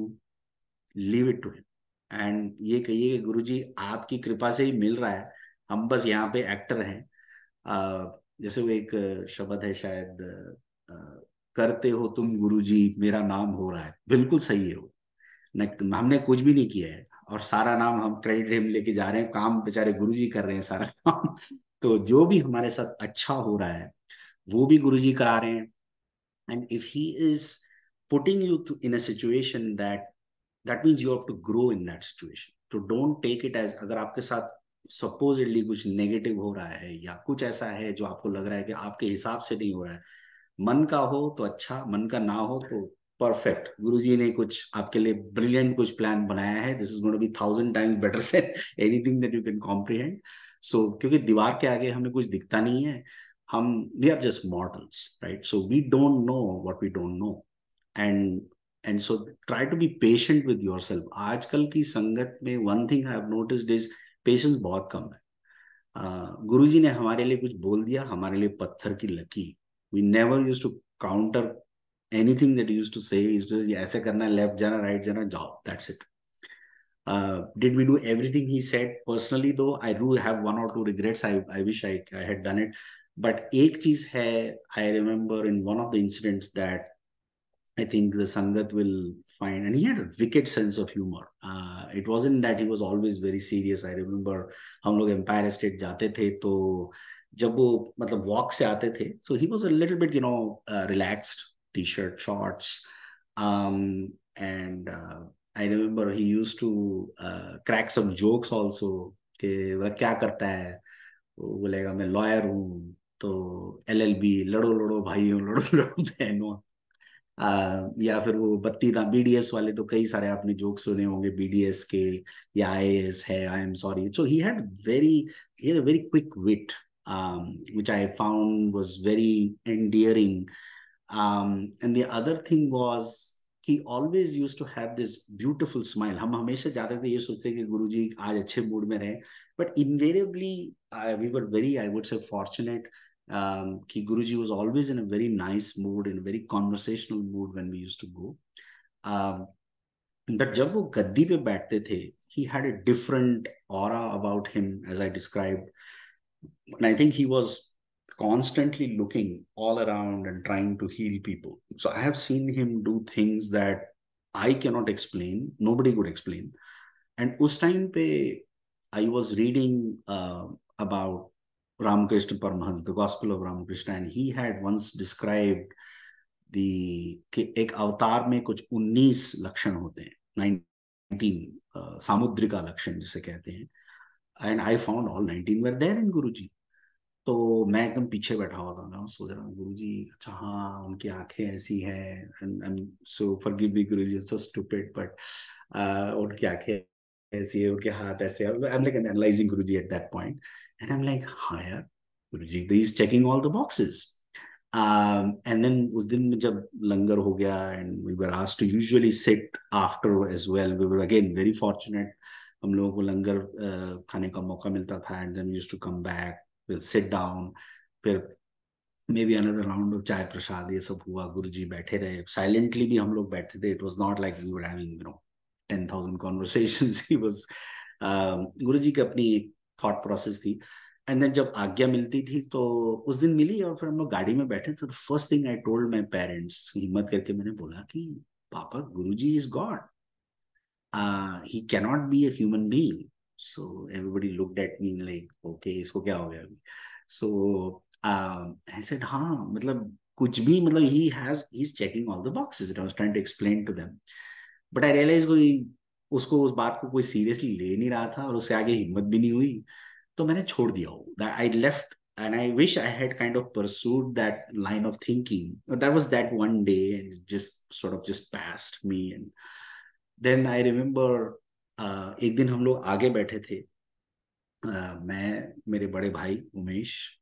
leave it to him. And ये कहिए कि गुरुजी आपकी कृपा से ही मिल रहा है, हम बस यहाँ पे एक्टर हैं. जैसे वो एक शब्द है शायद, करते हो तुम गुरुजी, मेरा नाम हो रहा है. बिल्कुल सही है वो. हमने कुछ भी नहीं किया है, और सारा नाम हम क्रेडिट हम लेके जा रहे हैं, काम बेचारे गुरुजी कर रहे हैं सारा काम. तो जो भी हमारे साथ अच्छा हो रहा है, वो भी गुरुजी करा रहे हैं. And if he is putting you in a situation, that means you have to grow in that situation. So don't take it as, अगर आपके साथ सपोजिटली कुछ नेगेटिव हो रहा है, या कुछ ऐसा है जो आपको लग रहा है कि आपके हिसाब से नहीं हो रहा है, मन का हो तो अच्छा, मन का ना हो तो परफेक्ट. गुरुजी ने कुछ आपके लिए ब्रिलियंट कुछ प्लान बनाया है. This is going to be 1000 times better than anything that you can comprehend. So क्योंकि दीवार के आगे हमें कुछ दिखता नहीं है, हम we are just mortals, right? So we don't know what we don't know. And so try to be patient with yourself. आजकल की संगत में one thing I have noticed is patience बहुत कम है. गुरुजी ने हमारे लिए कुछ बोल दिया, हमारे लिए पत्थर की लकीर. We never used to counter anything that used to say. ऐसे करना, लेफ्ट जाना, राइट जाना, जाओ, that's it. Did we do everything he said? Personally though, I do have 1 or 2 regrets. I wish I had done it. But एक चीज है, I remember in one of the incidents that I think the Sangat will find, and he had a wicked sense of humor. It wasn't that he was always very serious. I remember हम लोग Empire State जाते थे तो जब वो मतलब walk से आते थे, so he was a little bit relaxed, t-shirt, shorts, and I remember he used to crack some jokes also कि वह क्या करता है, वो बोलेगा मैं लॉयर हूँ तो LLB लड़ो लड़ो भाइयों लड़ो लड़ो बहनों, या फिर वो बत्ती दाम BDS वाले तो कई सारे आपने जोक सुने होंगे BDS के, या IAS है I am sorry. So he had a very quick wit, which I found was very endearing. And the other thing was he always used to have this beautiful smile. हम हमेशा जाते थे ये सोचते कि गुरुजी आज अच्छे मूड में रहे, but invariably we were very, I would say, fortunate कि Guruji was always in a very nice mood, in a very conversational mood when we used to go. But जब वो गद्दी पे बैठते थे, he had a different aura about him, as I described. And I think he was constantly looking all around and trying to heal people. So I have seen him do things that I cannot explain, nobody could explain. And उस time पे I was reading about Ramakrishna Paramahansa, the Gospel of Ramakrishna, and he had once described कि एक अवतार में कुछ 19 लक्षण होते हैं, 19 सामुद्रिका लक्षण जिसे कहते हैं, and I found all 19 were there in Guruji. तो मैं एकदम पीछे बैठा हुआ था, मैं सोच रहा हूँ गुरुजी अच्छा हाँ उनकी आंखें ऐसी हैं, and so forgive me Guruji, I'm so stupid, but उनकी आंखें ऐसी है, उनके हाथ ऐसे हैं. I'm like analyzing Guruji at that point, and I'm like हाँ यार Guruji he is checking all the boxes. And then उस दिन में जब लंगर हो गया and we were asked to usually sit after as well, we were again very fortunate, हम लोगों को लंगर खाने का मौका मिलता था, and then we used to come back, we'll sit down, फिर maybe another round of चाय प्रसाद ये सब हुआ, गुरुजी बैठे रहे, silently भी हम लोग बैठे थे, it was not like we were having 10,000 conversations. He was गुरुजी की अपनी thought process थी. एंड देन जब आज्ञा मिलती थी तो उस दिन मिली, और फिर हम लोग गाड़ी में बैठे तो first thing I told my parents, हिम्मत करके मैंने बोला कि पापा Guruji is God, he cannot be a human being. So everybody looked at me like, okay, इसको क्या हो गया अभी? So I said, हाँ मतलब कुछ भी मतलब he's checking all the boxes. And I was trying to explain to them, but I realized कोई उसको उस बात को कोई सीरियसली ले नहीं रहा था और उससे आगे हिम्मत भी नहीं हुई, तो मैंने छोड़ दिया वो. That I left, and I wish I had kind of pursued that line of thinking. But that was that one day, and it just sort of just passed me. And then I remember एक दिन हम लोग आगे बैठे थे, मैं मेरे बड़े भाई उमेश,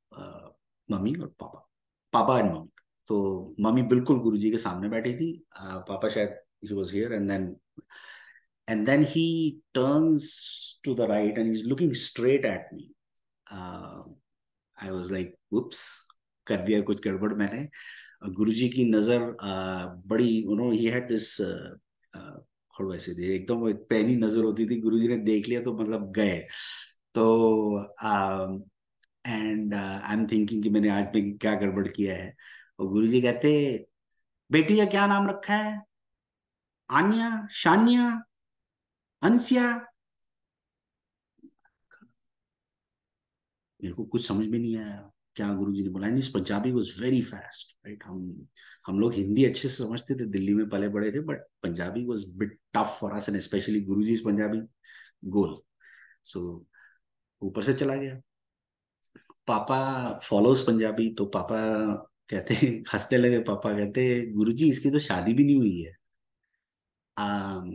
मम्मी और पापा, पापा एंड मम्मी. तो मम्मी बिल्कुल गुरुजी के सामने बैठी थी, पापा शायद he was here, and then he turns to the right and he's looking straight at me. I was like whoops, कर दिया कुछ गड़बड़ मैंने. गुरुजी की नजर बड़ी he had this और वैसे थी एकदम, वो पैनी नजर होती थी, गुरुजी ने देख लिया तो मतलब गए. तो एंड आई एम थिंकिंग कि मैंने आज में क्या गड़बड़ किया है. और गुरुजी कहते बेटी का क्या नाम रखा है? आन्या, शान्या, अंसिया. मेरे को कुछ समझ में नहीं आया क्या गुरुजी ने बोला. And Punjabi was very fast, right. हम लोग हिंदी अच्छे से समझते थे, दिल्ली में पले बड़े थे, but Punjabi was bit tough for us, and specially Guruji Punjabi गोल. सो ऊपर से चला गया. पापा फॉलोज पंजाबी, तो पापा कहते हंसने लगे. पापा कहते गुरुजी इसकी तो शादी भी नहीं हुई है. आम,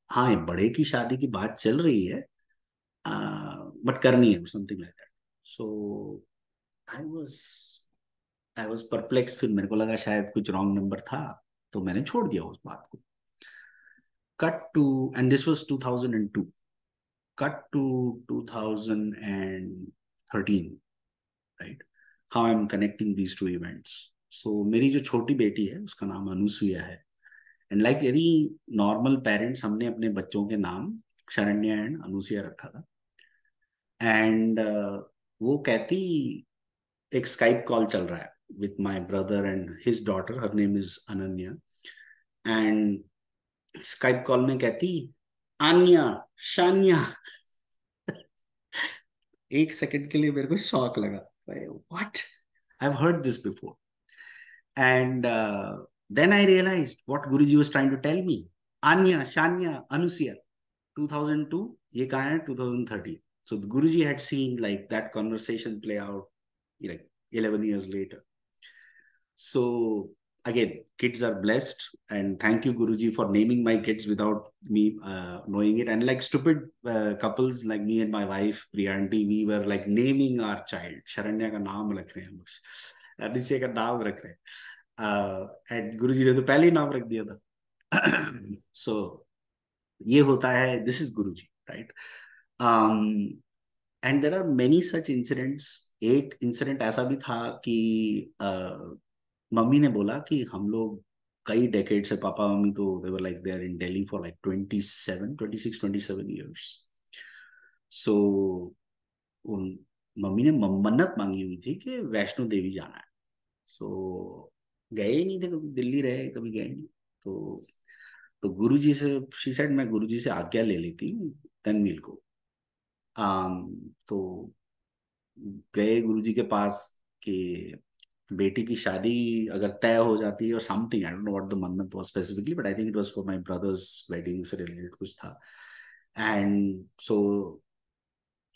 हाँ ये बड़े की शादी की बात चल रही है, बट करनी है something like that. So I was I was perplex. फिर मेरे को लगा शायद कुछ रॉन्ग नंबर था, तो मैंने छोड़ दिया उस बात को. Cut to, and this was 2002. Cut to 2013, right. How I am connecting these two events. So मेरी जो छोटी बेटी है उसका नाम अनुसुईया है, and like any normal parents हमने अपने बच्चों के नाम शरण्या एंड अनुसुईया रखा था. एंड वो कहती एक स्काइप कॉल चल रहा है with my brother and his daughter, her name is Ananya. And Skype call में कहती, आन्या, शान्या। एक सेकंड के लिए मेरे को शॉक लगा, what, I have heard this before. And then I realized what Guruji was trying to tell me. Anya, Shanya, Anusia, 2002, ye kahan hai 2013. So the Guruji had seen like that conversation play out like 11 years later. So again, kids are blessed, and thank you Guruji for naming my kids without me knowing it. And like stupid couples like me and my wife Priyanti, we were like naming our child. Sharanya ka naam rakh rahe hain hum, Anusia ka naam rakh rahe hain. And गुरु जी ने तो पहले ही नाम रख दिया था. सो ये होता है, this is Guru ji, right. And there are many such incidents. एक इंसिडेंट ऐसा भी था कि मम्मी ने बोला कि हम लोग कई डेकेड से, पापा मम्मी तो they were like they are in Delhi for like 27 years. So उन मम्मी ने मन्नत मांगी हुई थी कि वैष्णो देवी जाना है. सो गए ही नहीं थे, कभी दिल्ली रहे, कभी गए नहीं. तो गुरुजी से शी सेड, मैं गुरुजी से आज्ञा ले लेती हूँ तनवीर को. तो गए गुरुजी के पास कि बेटी की शादी अगर तय हो जाती है और something, I don't know what the mannat was specifically, but I think it was for my brother's wedding से रिलेटेड कुछ था. And so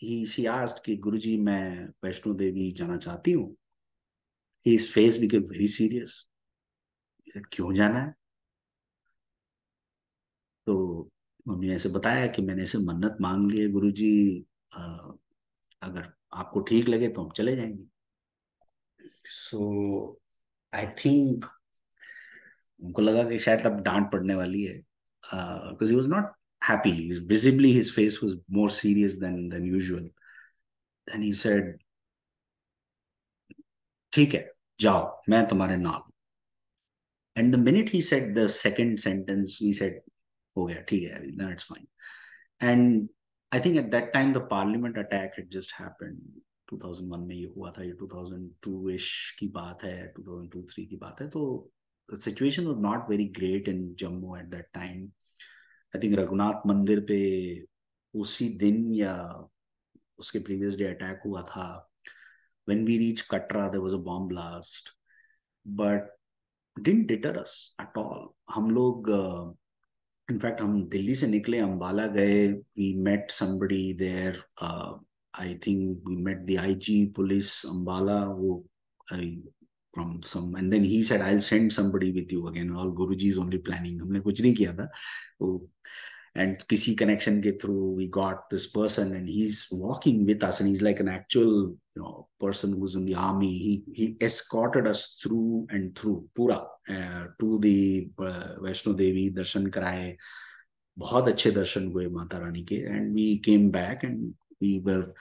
he she asked कि गुरुजी मैं वैष्णो देवी जाना चाहती हूँ. His face became very serious. क्यों जाना है? तो मम्मी ने ऐसे बताया कि मैंने ऐसे मन्नत मांग ली है गुरुजी, अगर आपको ठीक लगे तो हम चले जाएंगे. सो आई थिंक उनको लगा कि शायद अब डांट पड़ने वाली है, because he was not happy. Visibly his face was more serious than usual. Then he said, ठीक है जाओ, मैं तुम्हारे नाल. And the minute he said the second sentence, we said हो गया, ठीक है, then it's fine. And I think at that time the parliament attack had just happened. 2001 में ये हुआ था, ये 2002 इश की बात है, 2002-3 की बात है. तो the situation was not very great in Jammu at that time. I think Raghunath मंदिर पे उसी दिन या उसके प्रीवियस डे अटैक हुआ था. When we reached Katra, there was a bomb blast, but didn't deter us at all. हम लोग इनफैक्ट हम दिल्ली से निकले, अंबाला गए, we met somebody there. I think we met the IG police Ambala, वो from some, and then he said I'll send somebody with you. Again, all Guruji's only planning, हमने कुछ नहीं किया था. And किसी connection के through we got this person, and he's walking with us, and he's like an actual, you know, person who's in the army. He escorted us through and through पूरा to the Vaishno Devi. दर्शन कराए, बहुत अच्छे दर्शन हुए माता रानी के. And we came back and we were,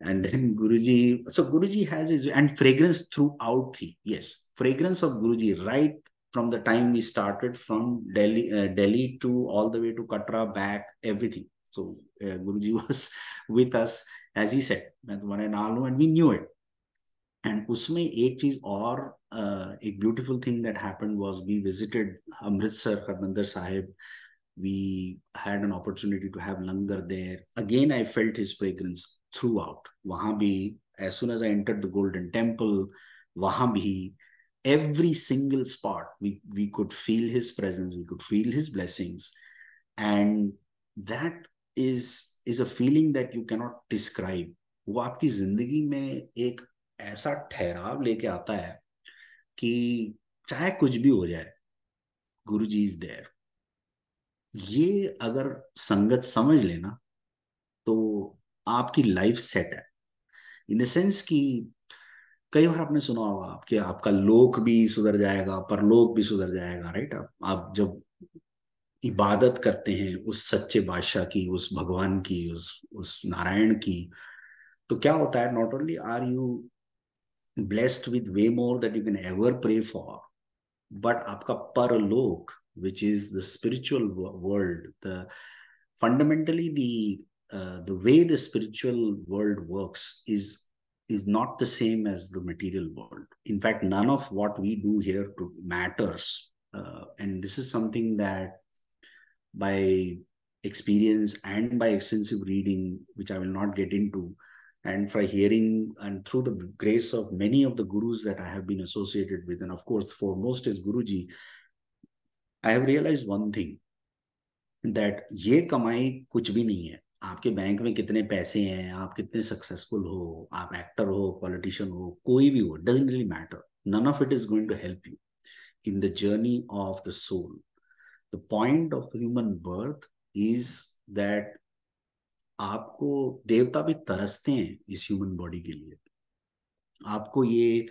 and then Guruji, so Guruji has his, and fragrance throughout the, yes, fragrance of Guruji right from the time we started from Delhi to all the way to Katra back, everything. So Guruji was with us, as he said, मैं तुम्हारे नाल हूं, and we knew it. And उसमें एक चीज और, एक beautiful thing that happened was we visited Amritsar, Harmandir Sahib. We had an opportunity to have langar there. Again, I felt his fragrance throughout. वहां भी, as soon as I entered the Golden Temple, वहां भी, every single spot, we could feel his presence, we could feel his blessings. And that is a feeling that you cannot describe. वो आपकी जिंदगी में एक ऐसा ठहराव लेके आता है कि चाहे कुछ भी हो जाए, गुरुजी इज देयर. ये अगर संगत समझ लेना तो आपकी लाइफ सेट है. इन द सेंस कि कई बार आपने सुना होगा आपके, आपका लोक भी सुधर जाएगा, परलोक भी सुधर जाएगा, राइट. आप जब इबादत करते हैं उस सच्चे बादशाह की, उस भगवान की, उस नारायण की, तो क्या होता है, not only are you blessed with way more that you can ever pray for, but आपका परलोक, which is the spiritual world, the fundamentally the way the spiritual world works is not the same as the material world. In fact, none of what we do here matters And this is something that by experience and by extensive reading, which I will not get into, and for hearing and through the grace of many of the gurus that I have been associated with, and of course, foremost is Guruji, I have realized one thing, that ये कमाई कुछ भी नहीं है. आपके bank में कितने पैसे हैं, आप कितने सक्सेसफुल हो, आप एक्टर हो, पॉलिटिशियन हो, कोई भी हो, doesn't really matter. None of it is going to help you in the journey of the soul. The point of human birth is that आपको देवता भी तरसते हैं इस ह्यूमन बॉडी के लिए. आपको ये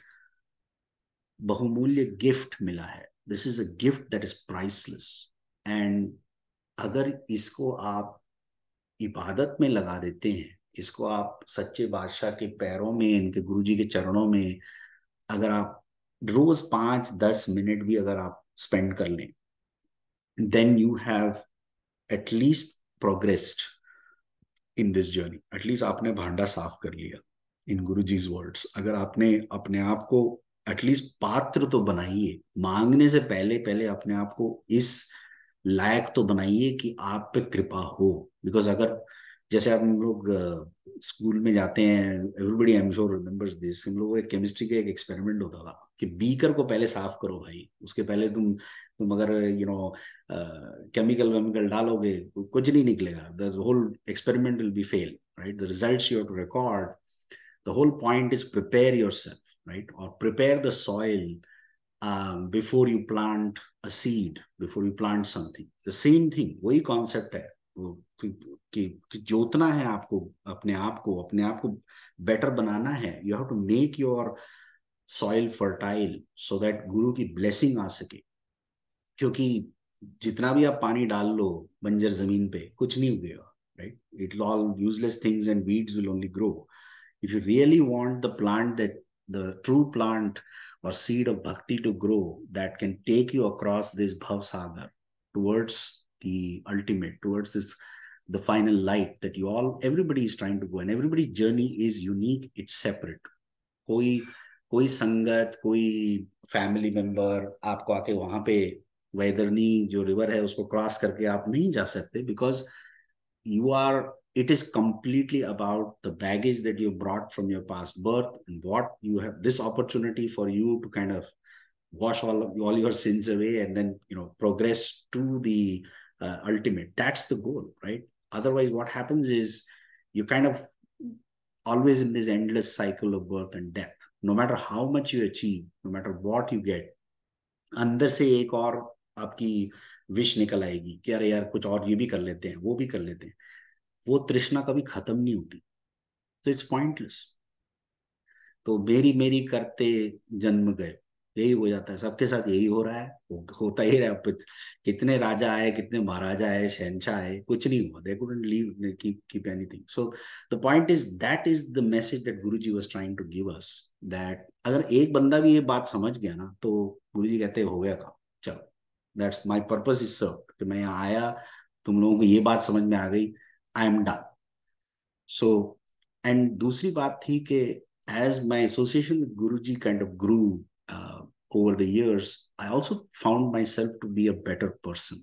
बहुमूल्य गिफ्ट मिला है. This is a gift that is priceless. And अगर इसको आप इबादत में लगा देते हैं, इसको आप सच्चे बादशाह के पैरों में, इनके गुरुजी के चरणों में अगर आप रोज 5-10 मिनट भी अगर आप स्पेंड कर लें, then you have at least progressed in this journey. At least आपने भांडा साफ कर लिया इन गुरुजीज वर्ड्स. अगर आपने अपने आप को एटलीस्ट पात्र तो बनाइए, मांगने से पहले पहले अपने आप को इस लायक तो बनाइए कि आप पे कृपा हो. बिकॉज अगर जैसे हम लोग स्कूल में जाते हैं, everybody I am sure remembers this, हम लोग एक केमिस्ट्री का एक एक्सपेरिमेंट होता था कि बीकर को पहले साफ करो भाई, उसके पहले तुम अगर केमिकल वेमिकल डालोगे कुछ नहीं निकलेगा. The whole experiment will be fail, right. The results you have to record. The whole point is prepare yourself, right? Or prepare the soil before you plant a seed, before you plant something. The same thing, वही concept है कि जोतना है आपको, अपने आप को better बनाना है. You have to make your soil fertile so that गुरु की blessing आ सके. क्योंकि जितना भी आप पानी डाल लो बंजर जमीन पे, कुछ नहीं उगेगा, right? It will all useless things and weeds will only grow. If you really want the plant, that the true plant or seed of bhakti to grow, that can take you across this bhav sagar towards the ultimate, towards this the final light that everybody is trying to go, and everybody's journey is unique, it's separate. कोई संगत, कोई family member आपको आके वहां पे वैदरनी जो river है उसको क्रॉस करके आप नहीं जा सकते, because it is completely about the baggage that you brought from your past birth, and what you have this opportunity for you to kind of wash all your sins away, and then progress to the ultimate. That's the goal, right? Otherwise what happens is you kind of always in this endless cycle of birth and death. No matter how much you achieve, no matter what you get, अंदर से एक और आपकी wish निकल आएगी कि अरे यार कुछ और ये भी कर लेते हैं, वो भी कर लेते हैं. वो तृष्णा कभी खत्म नहीं होती. तो इट्स पॉइंटलेस. तो मेरी मेरी करते जन्म गए, यही हो जाता है सबके साथ. यही हो रहा है, होता ही रहा. कितने राजा आए, कितने महाराजा आए, शहनशाह आए, कुछ नहीं हुआ. They couldn't leave keep anything. So the point is that is the message that Guruji was trying to give us, that अगर एक बंदा भी ये बात समझ गया ना, तो गुरुजी कहते हो गया काम, चलो. दैट्स माय पर्पस इज सर्व. कि मैं यहाँ आया, तुम लोगों को ये बात समझ में आ गई, I am done. So and दूसरी बात थी कि as my association with Guruji kind of grew over the years, I also found myself to be a better person.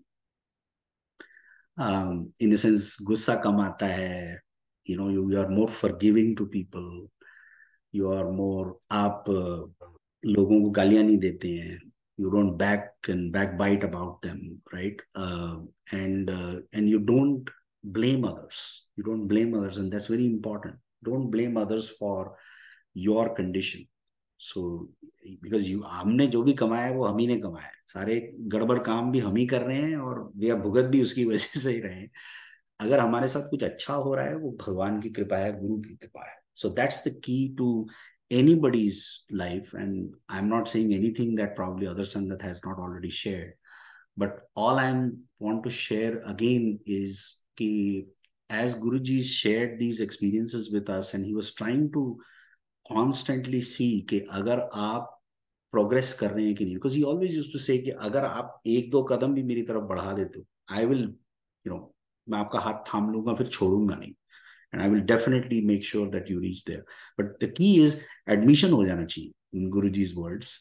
In the sense, गुस्सा कम आता है, you are more forgiving to people, you are more, आप लोगों को गालियां नहीं देते हैं, you don't backbite about them, right? And you don't blame others, and that's very important. Don't blame others for your condition. So because हमने जो भी कमाया है वो हम ही ने कमाया है. सारे गड़बड़ काम भी हम ही कर रहे हैं, और या भुगत भी उसकी वजह से ही रहे हैं. अगर हमारे साथ कुछ अच्छा हो रहा है, वो भगवान की कृपा है, गुरु की कृपा है. So that's the key to anybody's life. And I'm not saying anything that probably other Sangat has not already shared, but all I want to share again is कि as Guruji shared these experiences with us, and he was trying to constantly see कि अगर आप progress कर रहे हैं कि नहीं. Because he always used to say कि अगर आप एक दो कदम भी मेरी तरफ बढ़ा देते हो, आई विल मैं आपका हाथ थाम लूंगा, फिर छोड़ूंगा नहीं. And I will definitely make sure that you reach there. But the key is admission हो जाना चाहिए इन गुरुजीज वर्ड्स.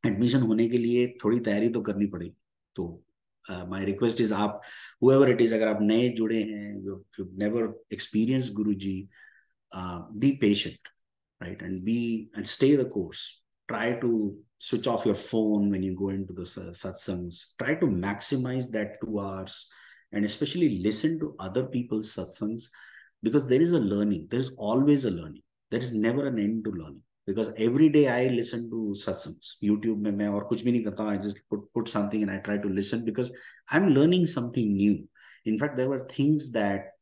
एडमिशन होने के लिए थोड़ी तैयारी तो करनी पड़ेगी। तो माय रिक्वेस्ट इज, आप whoever it is, अगर आप नए जुड़े हैं, you never experienced Guruji, be patient, right? And stay the course. Try to switch off your phone when you go into the satsangs. Try to maximize that 2 hours, and especially listen to other people's satsangs, because there is a learning. There is always a learning. There is never an end to learning. Because every day I listen to satsangs. YouTube में मैं और कुछ भी नहीं करता हूँ. I just put something and I try to listen, because I'm learning something new. In fact, there were things that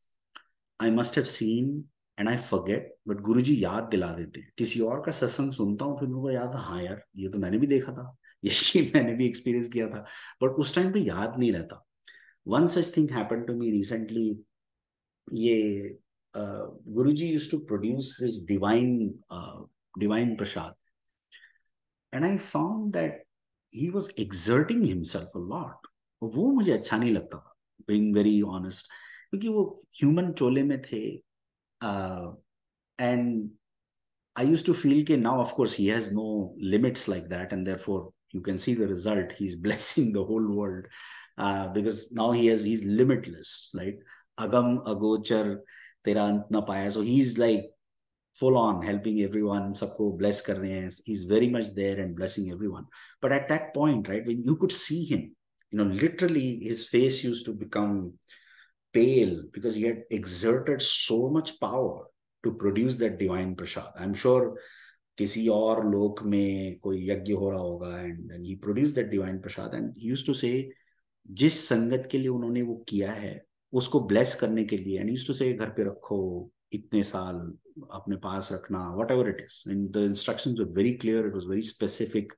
I must have seen and I forget, but गुरुजी याद दिला देते हैं. किसी और का सत्संग सुनता हूँ, फिर मेरे को याद है, हाँ यार, ये तो मैंने भी देखा था, ये मैंने भी एक्सपीरियंस किया था, बट उस टाइम पे याद नहीं रहता. One such thing happened to me recently. ये Guruji used to produce this divine prasad, and I found that he was exerting himself a lot. वो मुझे अच्छा नहीं लगता था, being very honest, क्योंकि वो human चोले में थे. And I used to feel that now, of course, he has no limits like that, and therefore you can see the result. He's blessing the whole world, because now he's limitless, right? Agam agochar tera ant na paya. So he's like full on helping everyone. Sabko bless kar rahe hain. He's very much there and blessing everyone. But at that point, right, when you could see him, literally his face used to become pale, because he had exerted so much power to produce that divine prasad. I'm sure किसी और लोक में कोई यज्ञ हो रहा होगा, and he produced that divine prasad, and he used to say, जिस संगत के लिए उन्होंने वो किया है उसको ब्लेस करने के लिए, and he used to say, घर पे रखो, इतने साल अपने पास रखना, whatever it is. And the instructions were very clear, it was very specific.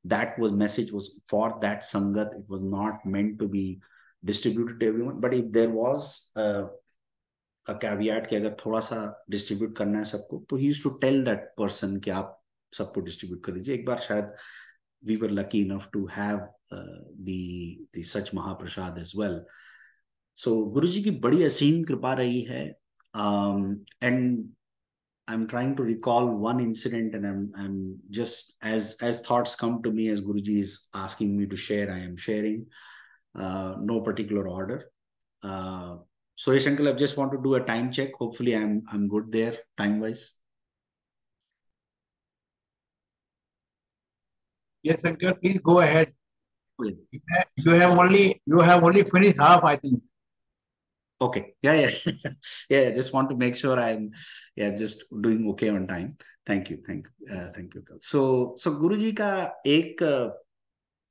That was message was for that sangat. It was not meant to be distributed to everyone. But if there was a caveat कि अगर थोड़ा सा distribute करना है सबको, तो he used to tell that person कि आप सबको डिस्ट्रीब्यूट कर दीजिए. एक बार शायद we were lucky enough to have the such महाप्रसाद as well. So गुरुजी की बड़ी असीम कृपा रही है. And I'm trying to recall one incident, and I'm just, as thoughts come to me, as Guruji is asking me to share, I am sharing. No particular order. Suresh uncle, I just want to do a time check. Hopefully I'm good there time wise. Yes, Shankar, please go ahead. Okay. You have only finished half, I think. Okay. Yeah. Yeah. I just want to make sure I'm just doing okay on time. Thank you. Thank you. So Guruji का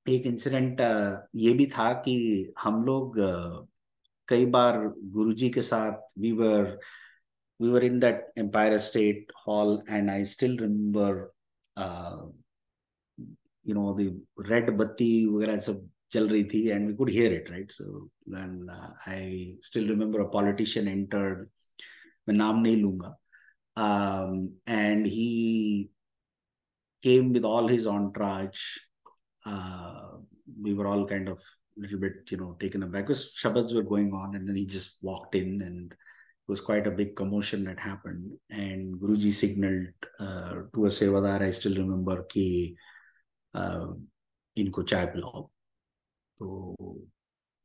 एक incident ये भी था कि हम लोग कई बार गुरुजी के साथ we were in that Empire State Hall, and I still remember the red batti वगैरह सब चल रही थी, and we could hear it, right? So then I still remember a politician entered, मैं नाम नहीं लूंगा, and he came with all his entourage. We were all kind of a little bit, taken aback, because Shabads were going on, and then he just walked in, and it was quite a big commotion that happened. And Guruji signaled to a Sevadar, I still remember, कि इनको चाय पिलाओ. So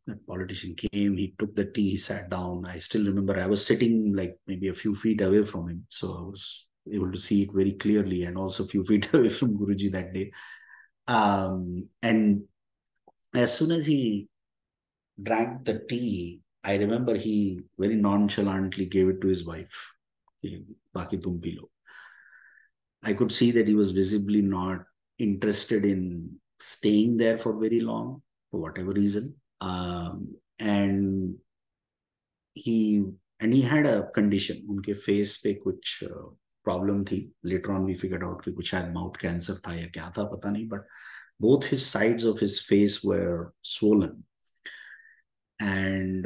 that politician came, he took the tea, he sat down. I still remember I was sitting like maybe a few feet away from him, so I was able to see it very clearly, and also a few feet away from Guruji that day. And as soon as he drank the tea, I remember he very nonchalantly gave it to his wife. Baki tum pi lo. I could see that he was visibly not interested in staying there for very long, for whatever reason. And he had a condition. उनके face पे कुछ problem थी. Later on we figured out कि कुछ शायद mouth cancer था या क्या था, पता नहीं. But both his sides of his face were swollen. And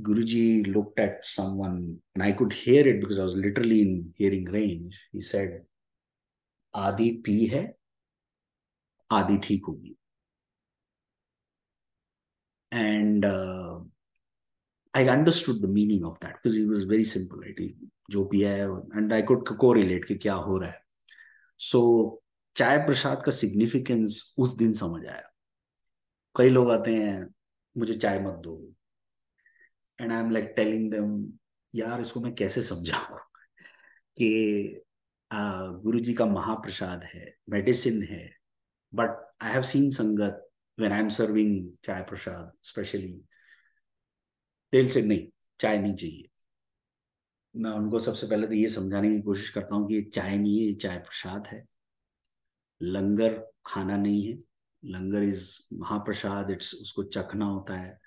Guruji looked at someone, and I could hear it because I was literally in hearing range. He said, आधी पी है, आधी ठीक होगी. And I understood the meaning of that, because it was very simple, right? जो पिया है, and I could correlate कि क्या हो रहा है. So चाय प्रसाद का सिग्निफिकेंस उस दिन समझ आया। कई लोग आते हैं, मुझे चाय मत दो, and I am like telling them, यार इसको मैं कैसे समझाऊं कि गुरु जी का महाप्रसाद है, मेडिसिन है। बट आई हैव सीन संगत व्हेन आई एम सर्विंग चाय प्रसाद स्पेशली, दिल से नहीं, चाय नहीं चाहिए। मैं उनको सबसे पहले तो ये समझाने की कोशिश करता हूँ कि ये चाय नहीं है, ये चाय प्रसाद है। लंगर खाना नहीं है, लंगर इज महाप्रसाद, इट्स उसको चखना होता है।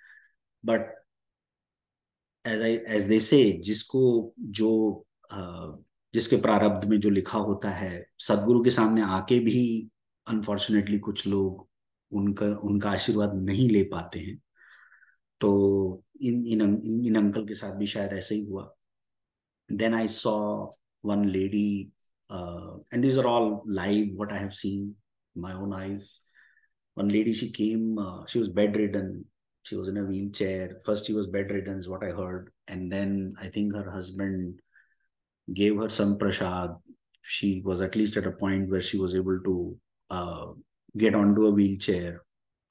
बट एज दे से, जिसको जो जिसके प्रारब्ध में जो लिखा होता है, सदगुरु के सामने आके भी अनफॉर्चुनेटली कुछ लोग उनका उनका आशीर्वाद नहीं ले पाते हैं। तो इन अंकल के साथ भी शायद ऐसा ही हुआ। Then I saw one lady, and these are all live, what I have seen my own eyes. One lady, she came, she was bedridden. She was in a wheelchair. First, she was bedridden, is what I heard. And then I think her husband gave her some prasad. She was at least at a point where she was able to get onto a wheelchair.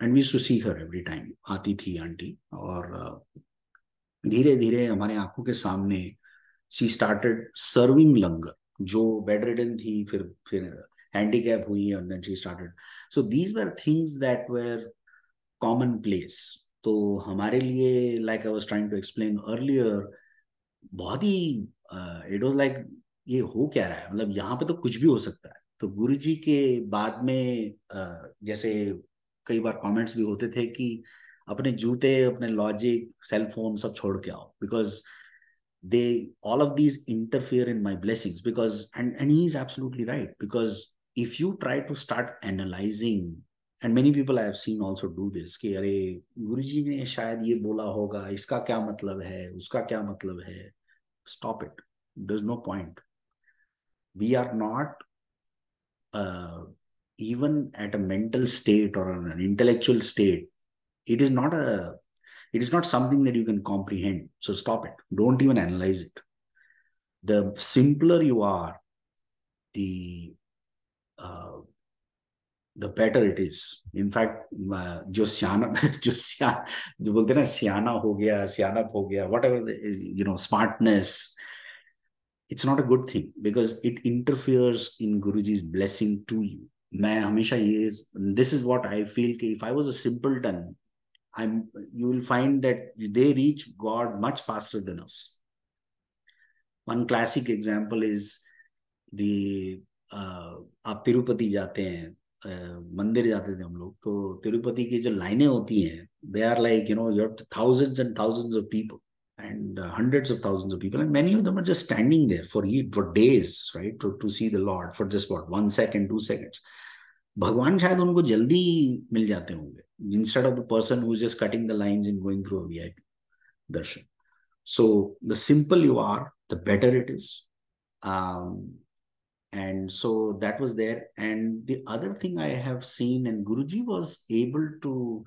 And we used to see her every time. आती थी aunty, और धीरे धीरे हमारे आंखों के सामने she started serving लंगर। जो बेड रिडन थी, फिर हैंडीकैप हुई, and then she started. So these were things that were common place. तो हमारे लिए, like I was trying to explain earlier, बहुत ही इट वाज लाइक, ये हो क्या रहा है, मतलब यहाँ पे तो कुछ भी हो सकता है। तो गुरु जी के बाद में जैसे कई बार कमेंट्स भी होते थे कि अपने जूते, अपने लॉजिक, सेल फोन सब छोड़ के आओ, because they all of these interfere in my blessings. Because and he is absolutely right, because if you try to start analyzing, and many people I have seen also do this, कि अरे गुरुजी ने शायद ये बोला होगा, इसका क्या मतलब है, उसका क्या मतलब है। Stop it. There's no point. We are not even at a mental state or an intellectual state. It is not a, it is not something that you can comprehend. So stop it. Don't even analyze it. The simpler you are, the uh, the better it is. In fact, जो सियाना जो बोलते हैं ना, सियाना हो गया, सियानप हो गया, whatever smartness, it's not a good thing, because it interferes in Guruji's blessing to you. मैं हमेशा ये, this is what I feel, कि if I was a simpleton, you will find that they reach God much faster than us. One classic example is the आप तिरुपति जाते हैं, मंदिर जाते थे हम लोग, तो तिरुपति की जो लाइनें होती हैं, they are like, you have thousands and thousands of people, and hundreds of thousands of people, and many of them are just standing there for days, right, to see the Lord for just what, 1 second, 2 seconds. भगवान शायद उनको जल्दी मिल जाते होंगे, instead of the person who's just cutting the lines and going through a VIP darshan. So the simple you are, the better it is. And so that was there. And the other thing I have seen, and Guruji was able to,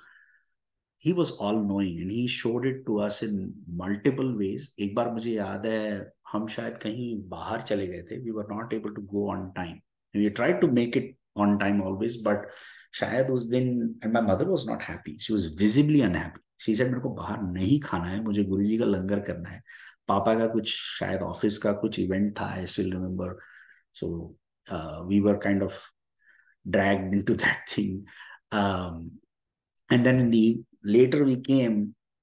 he was all knowing, and he showed it to us in multiple ways. एक बार मुझे याद है, हम शायद कहीं बाहर चले गए थे, we were not able to go on time, and we tried to make it on time always, but शायद उस दिन, and my mother was not happy, she was visibly unhappy. She said, मेरे को बाहर नहीं खाना है, मुझे गुरुजी का लंगर करना है। पापा का कुछ शायद ऑफिस का कुछ इवेंट था, I still remember. So we were kind of dragged into that thing. And then later we came,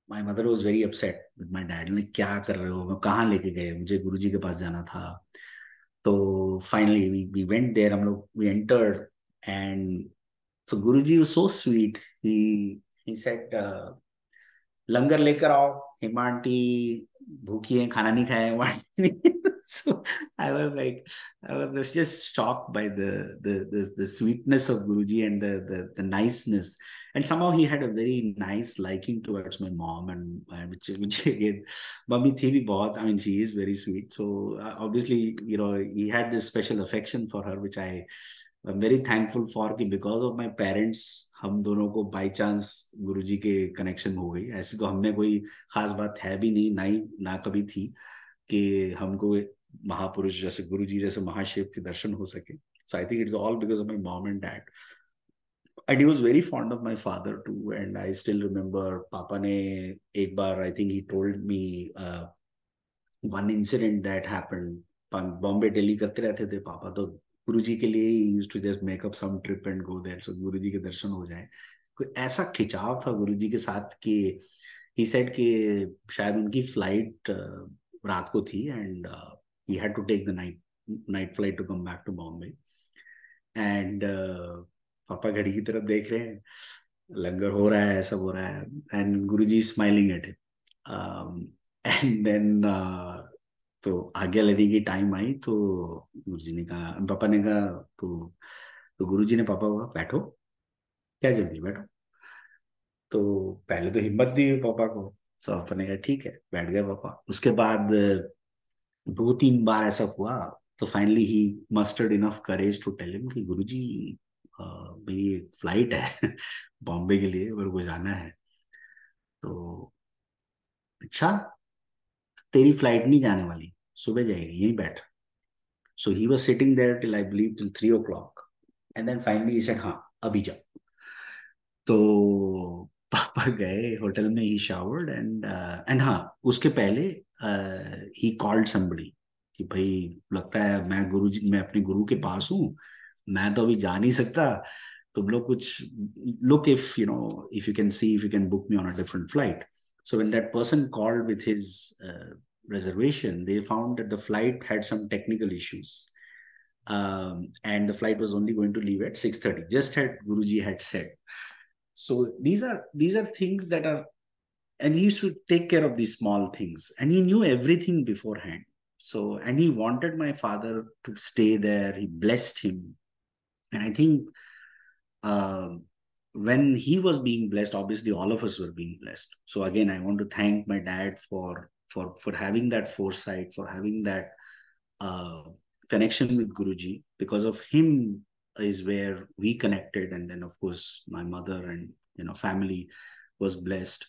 my mother was very upset with my dad. Like, क्या कर रहे हो, कहाँ लेके गए, मुझे गुरुजी के पास जाना था। तो finally we went there, हम लोग, we entered, and so Guruji was so sweet. He said, लंगर लेकर आओ, हेमा आंटी भूखी है, खाना नहीं खाया है। So I was like, I was just shocked by the sweetness of Guruji, and the niceness. And somehow he had a very nice liking towards my mom, and which again, mummy thi bhi bahut, I mean, she is very sweet. So obviously, he had this special affection for her, which I'm very thankful for, कि because of my parents हम दोनों को by chance गुरुजी के connection हो गई। ऐसी तो हमने कोई खास बात है भी नहीं, ना कभी थी कि हमको महापुरुष जैसे गुरुजी जैसे महाशिव के दर्शन हो सके। So I think it's all because of my mom and dad. And he was very fond of my father too. And I still remember Papa ne ek bar, I think he told me one incident that happened. Bombay, Delhi करते रहते थे पापा तो गुरुजी के लिए he used to just make up some trip and go there so गुरुजी के दर्शन हो जाए. कोई ऐसा खिंचाव था गुरुजी के साथ कि he said कि शायद उनकी फ्लाइट रात को थी and he had to take the night flight to come back to Bombay. And पापा घड़ी की तरफ देख रहे हैं, लंगर हो रहा है, सब हो रहा है, and Guruji smiling at it. And then तो आज्ञा लेने की टाइम आई तो गुरुजी ने कहा, पापा ने कहा तो गुरुजी ने पापा को कहा बैठो, क्या जल्दी, बैठो. तो पहले तो हिम्मत दी पापा को, तो पापा ने कहा ठीक है, बैठ गए पापा. उसके बाद 2-3 बार ऐसा हुआ तो finally he mustered enough courage to tell him कि गुरुजी मेरी फ्लाइट है बॉम्बे के लिए, मेरे को जाना है. तो अच्छा, तेरी फ्लाइट नहीं जाने वाली, सुबह जाएगी, यहीं बैठ. So he was sitting there till I believe till 3 o'clock. And then finally he said, हाँ अभी जाओ. तो पापा गए होटल में, he showered and हाँ उसके पहले he called somebody कि भाई लगता है मैं अपने गुरु के पास हूँ, मैं तो अभी जा नहीं सकता, तुम लोग कुछ look if you can see if you can book me on a different flight. So when that person called with his reservation, they found that the flight had some technical issues. And the flight was only going to leave at 6:30, just had Guruji had said. So these are things that are, and he used to take care of these small things, and he knew everything beforehand. So, and he wanted my father to stay there. He blessed him, and I think when he was being blessed, obviously all of us were being blessed. So again, I want to thank my dad for having that foresight, for having that connection with Guruji. Because of him is where we connected, and then of course my mother and family was blessed.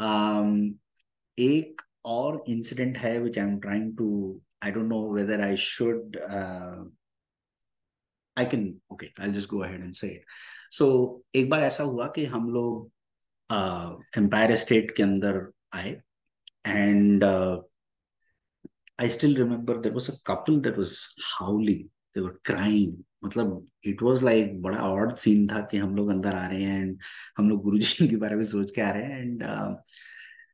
एक और incident है which I'm trying to, I don't know whether I should okay, I'll just go ahead and say it. So एक बार ऐसा हुआ कि हम लोग empire state के अंदर आए, and I still remember there was a couple that was howling, they were crying. मतलब it was like बड़ा odd scene था कि हम लोग अंदर आ रहे हैं and हम लोग गुरुजी के बारे में सोच के आ रहे हैं, and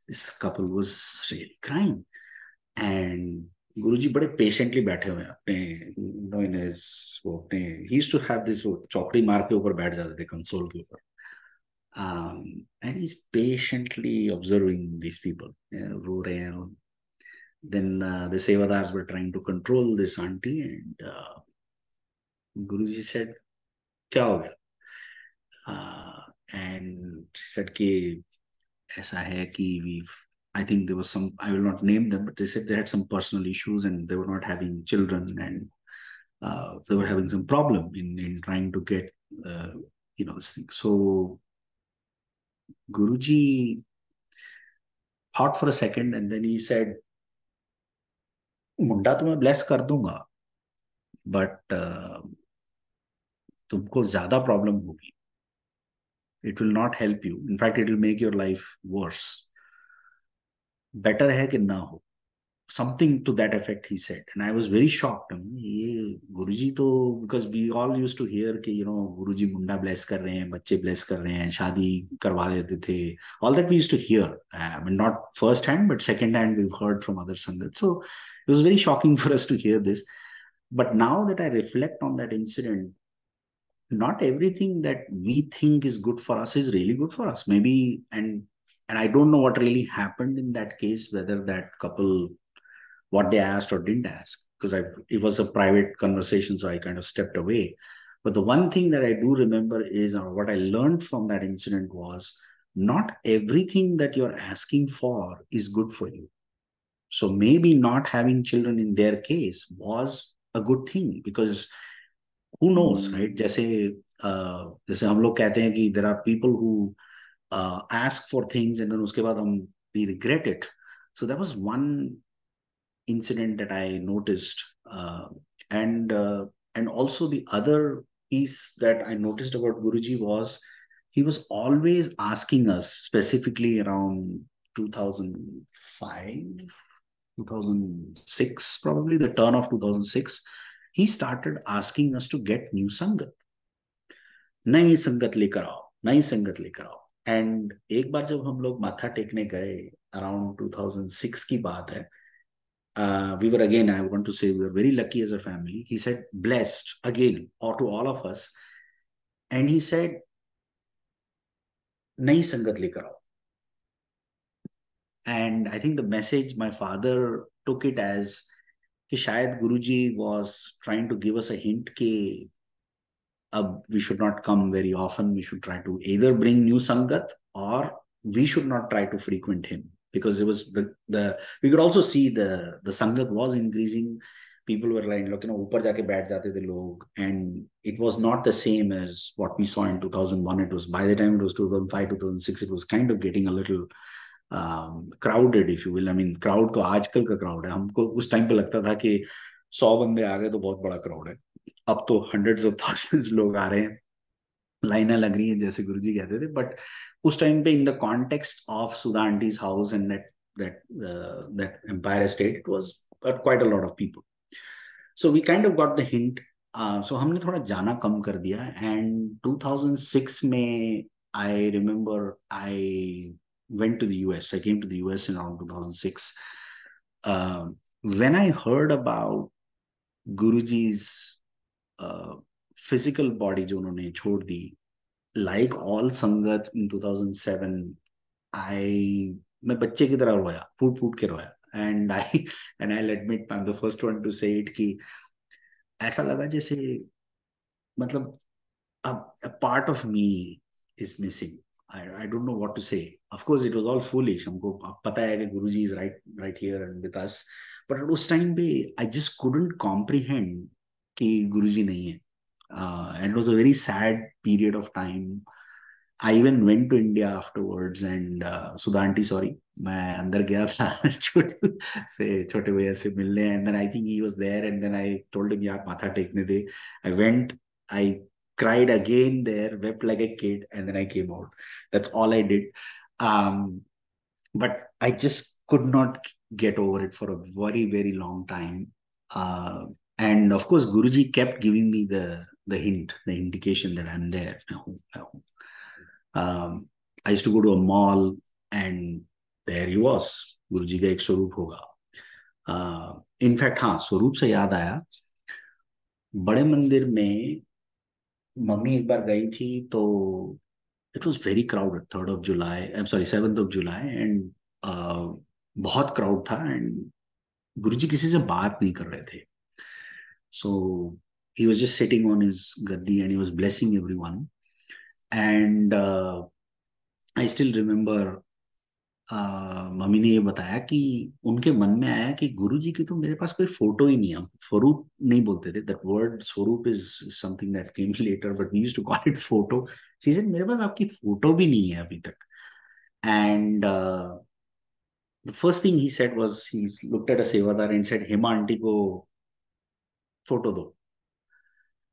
this couple was really crying. And गुरुजी बड़े पेशेंटली बैठे हुए हैं अपने इन हिज वो अपने he used to have this, वो चौकड़ी मार के ऊपर बैठ जाते थे कंसोल के ऊपर, and he's patiently observing these people रो रहे हैं. Then the sevadars were trying to control this auntie, and Guruji said क्या हो गया, and said कि ऐसा है कि I think there was some, I will not name them, but they said they had some personal issues and they were not having children, and they were having some problem in trying to get this thing. So Guruji thought for a second and then he said, मुंडा तो मैं bless कर दूंगा, but तुमको ज्यादा problem होगी. It will not help you. In fact, it will make your life worse. Better है कि ना हो. Something to that effect he said, and I was very shocked. ये गुरुजी तो, because we all used to hear कि गुरुजी मुंडा bless कर रहे हैं, बच्चे bless कर रहे हैं, शादी करवा देते थे. All that we used to hear. I mean, not first hand, but second hand we've heard from other sangats. So it was very shocking for us to hear this. But now that I reflect on that incident, not everything that we think is good for us is really good for us. Maybe, and I don't know what really happened in that case, whether that couple, what they asked or didn't ask, because it was a private conversation, so I kind of stepped away. But the one thing that I do remember is, or what I learned from that incident was, not everything that you're asking for is good for you. So maybe not having children in their case was a good thing, because who knows, right? जैसे हम लोग कहते हैं कि there are people who ask for things and then उसके बाद we regret it. So that was one incident that I noticed, and And also the other piece that I noticed about Guruji was he was always asking us, specifically around 2005, 2006, probably the turn of 2006, he started asking us to get new sangat. नई संगत लेकर आओ, नई संगत लेकर आओ. And एक बार जब हम लोग माथा टेकने गए, अराउंड 2006 की बात है, we were again, I want to say, we were very lucky as a family. He said, blessed again, or to all of us. And he said, नई संगत लेकर आओ. And I think the message, my father took it as कि शायद गुरुजी was trying to give us a hint कि we should not come very often. We should try to either bring new sangat, or we should not try to frequent him, because it was the we could also see the sangat was increasing. People were like, look, ऊपर जाके बैठ जाते थे लोग, and it was not the same as what we saw in 2001. It was, by the time it was 2005, 2006, it was kind of getting a little crowded, if you will. I mean, crowd तो आजकल का crowd है. हमको उस time पे लगता था कि 100 बंदे आ गए तो बहुत बड़ा crowd है. अब तो hundreds of thousands लोग आ रहे हैं, लाइनें लग रही हैं, जैसे गुरुजी कहते थे. बट उस टाइम पे, in the context of Sudha aunties house and that Empire Estate, it was quite a lot of people. So we kind of got the hint. So हमने थोड़ा जाना कम कर दिया. And 2006 में I remember I went to the US. I came to the US in around 2006. When I heard about Guruji's physical body जो उन्होंने छोड़ दी, like all संगत in 2007, मैं बच्चे की तरह रोया, फूट फूट के रोया. And I'll admit, I'm the first one to say it, कि ऐसा लगा जैसे, मतलब, a part of me is missing. I don't know what to say. Of course, it was all foolish. हमको पता है कि Guruji is right here and with us. But at उस time पे I just couldn't comprehend कि Guruji नहीं है. And it was a very sad period of time. I even went to India afterwards, and Sudha aunty, sorry, मैं अंदर गया था छोटे भैया से मिलने, and then I think he was there, and then I told him यार माथा टेकने दे. I went, I cried again there, wept like a kid, and then I came out. That's all I did. But I just could not get over it for a very, very long time. And of course, Guruji kept giving me the hint, the indication that I'm there. I used to go to a mall, and there he was. Guruji का एक स्वरूप होगा. In fact हाँ, स्वरूप से याद आया, बड़े मंदिर में मम्मी एक बार गई थी, तो it was very crowded. 3rd of July, I am sorry, 7th of July, and बहुत क्राउड था, एंड गुरुजी किसी से बात नहीं कर रहे थे. सो he was just sitting on his gaddi, and he was blessing everyone. And I still remember, mummy ने ये बताया कि उनके मन में आया कि गुरुजी की तो मेरे पास कोई फोटो ही नहीं है. स्वरूप नहीं बोलते थे, that word swaroop is something that came later, but we used to call it photo. She said मेरे पास आपकी फोटो भी नहीं है अभी तक. एंड the first thing he said was, he looked at a sevadar and said, Hema aunty को फोटो दो.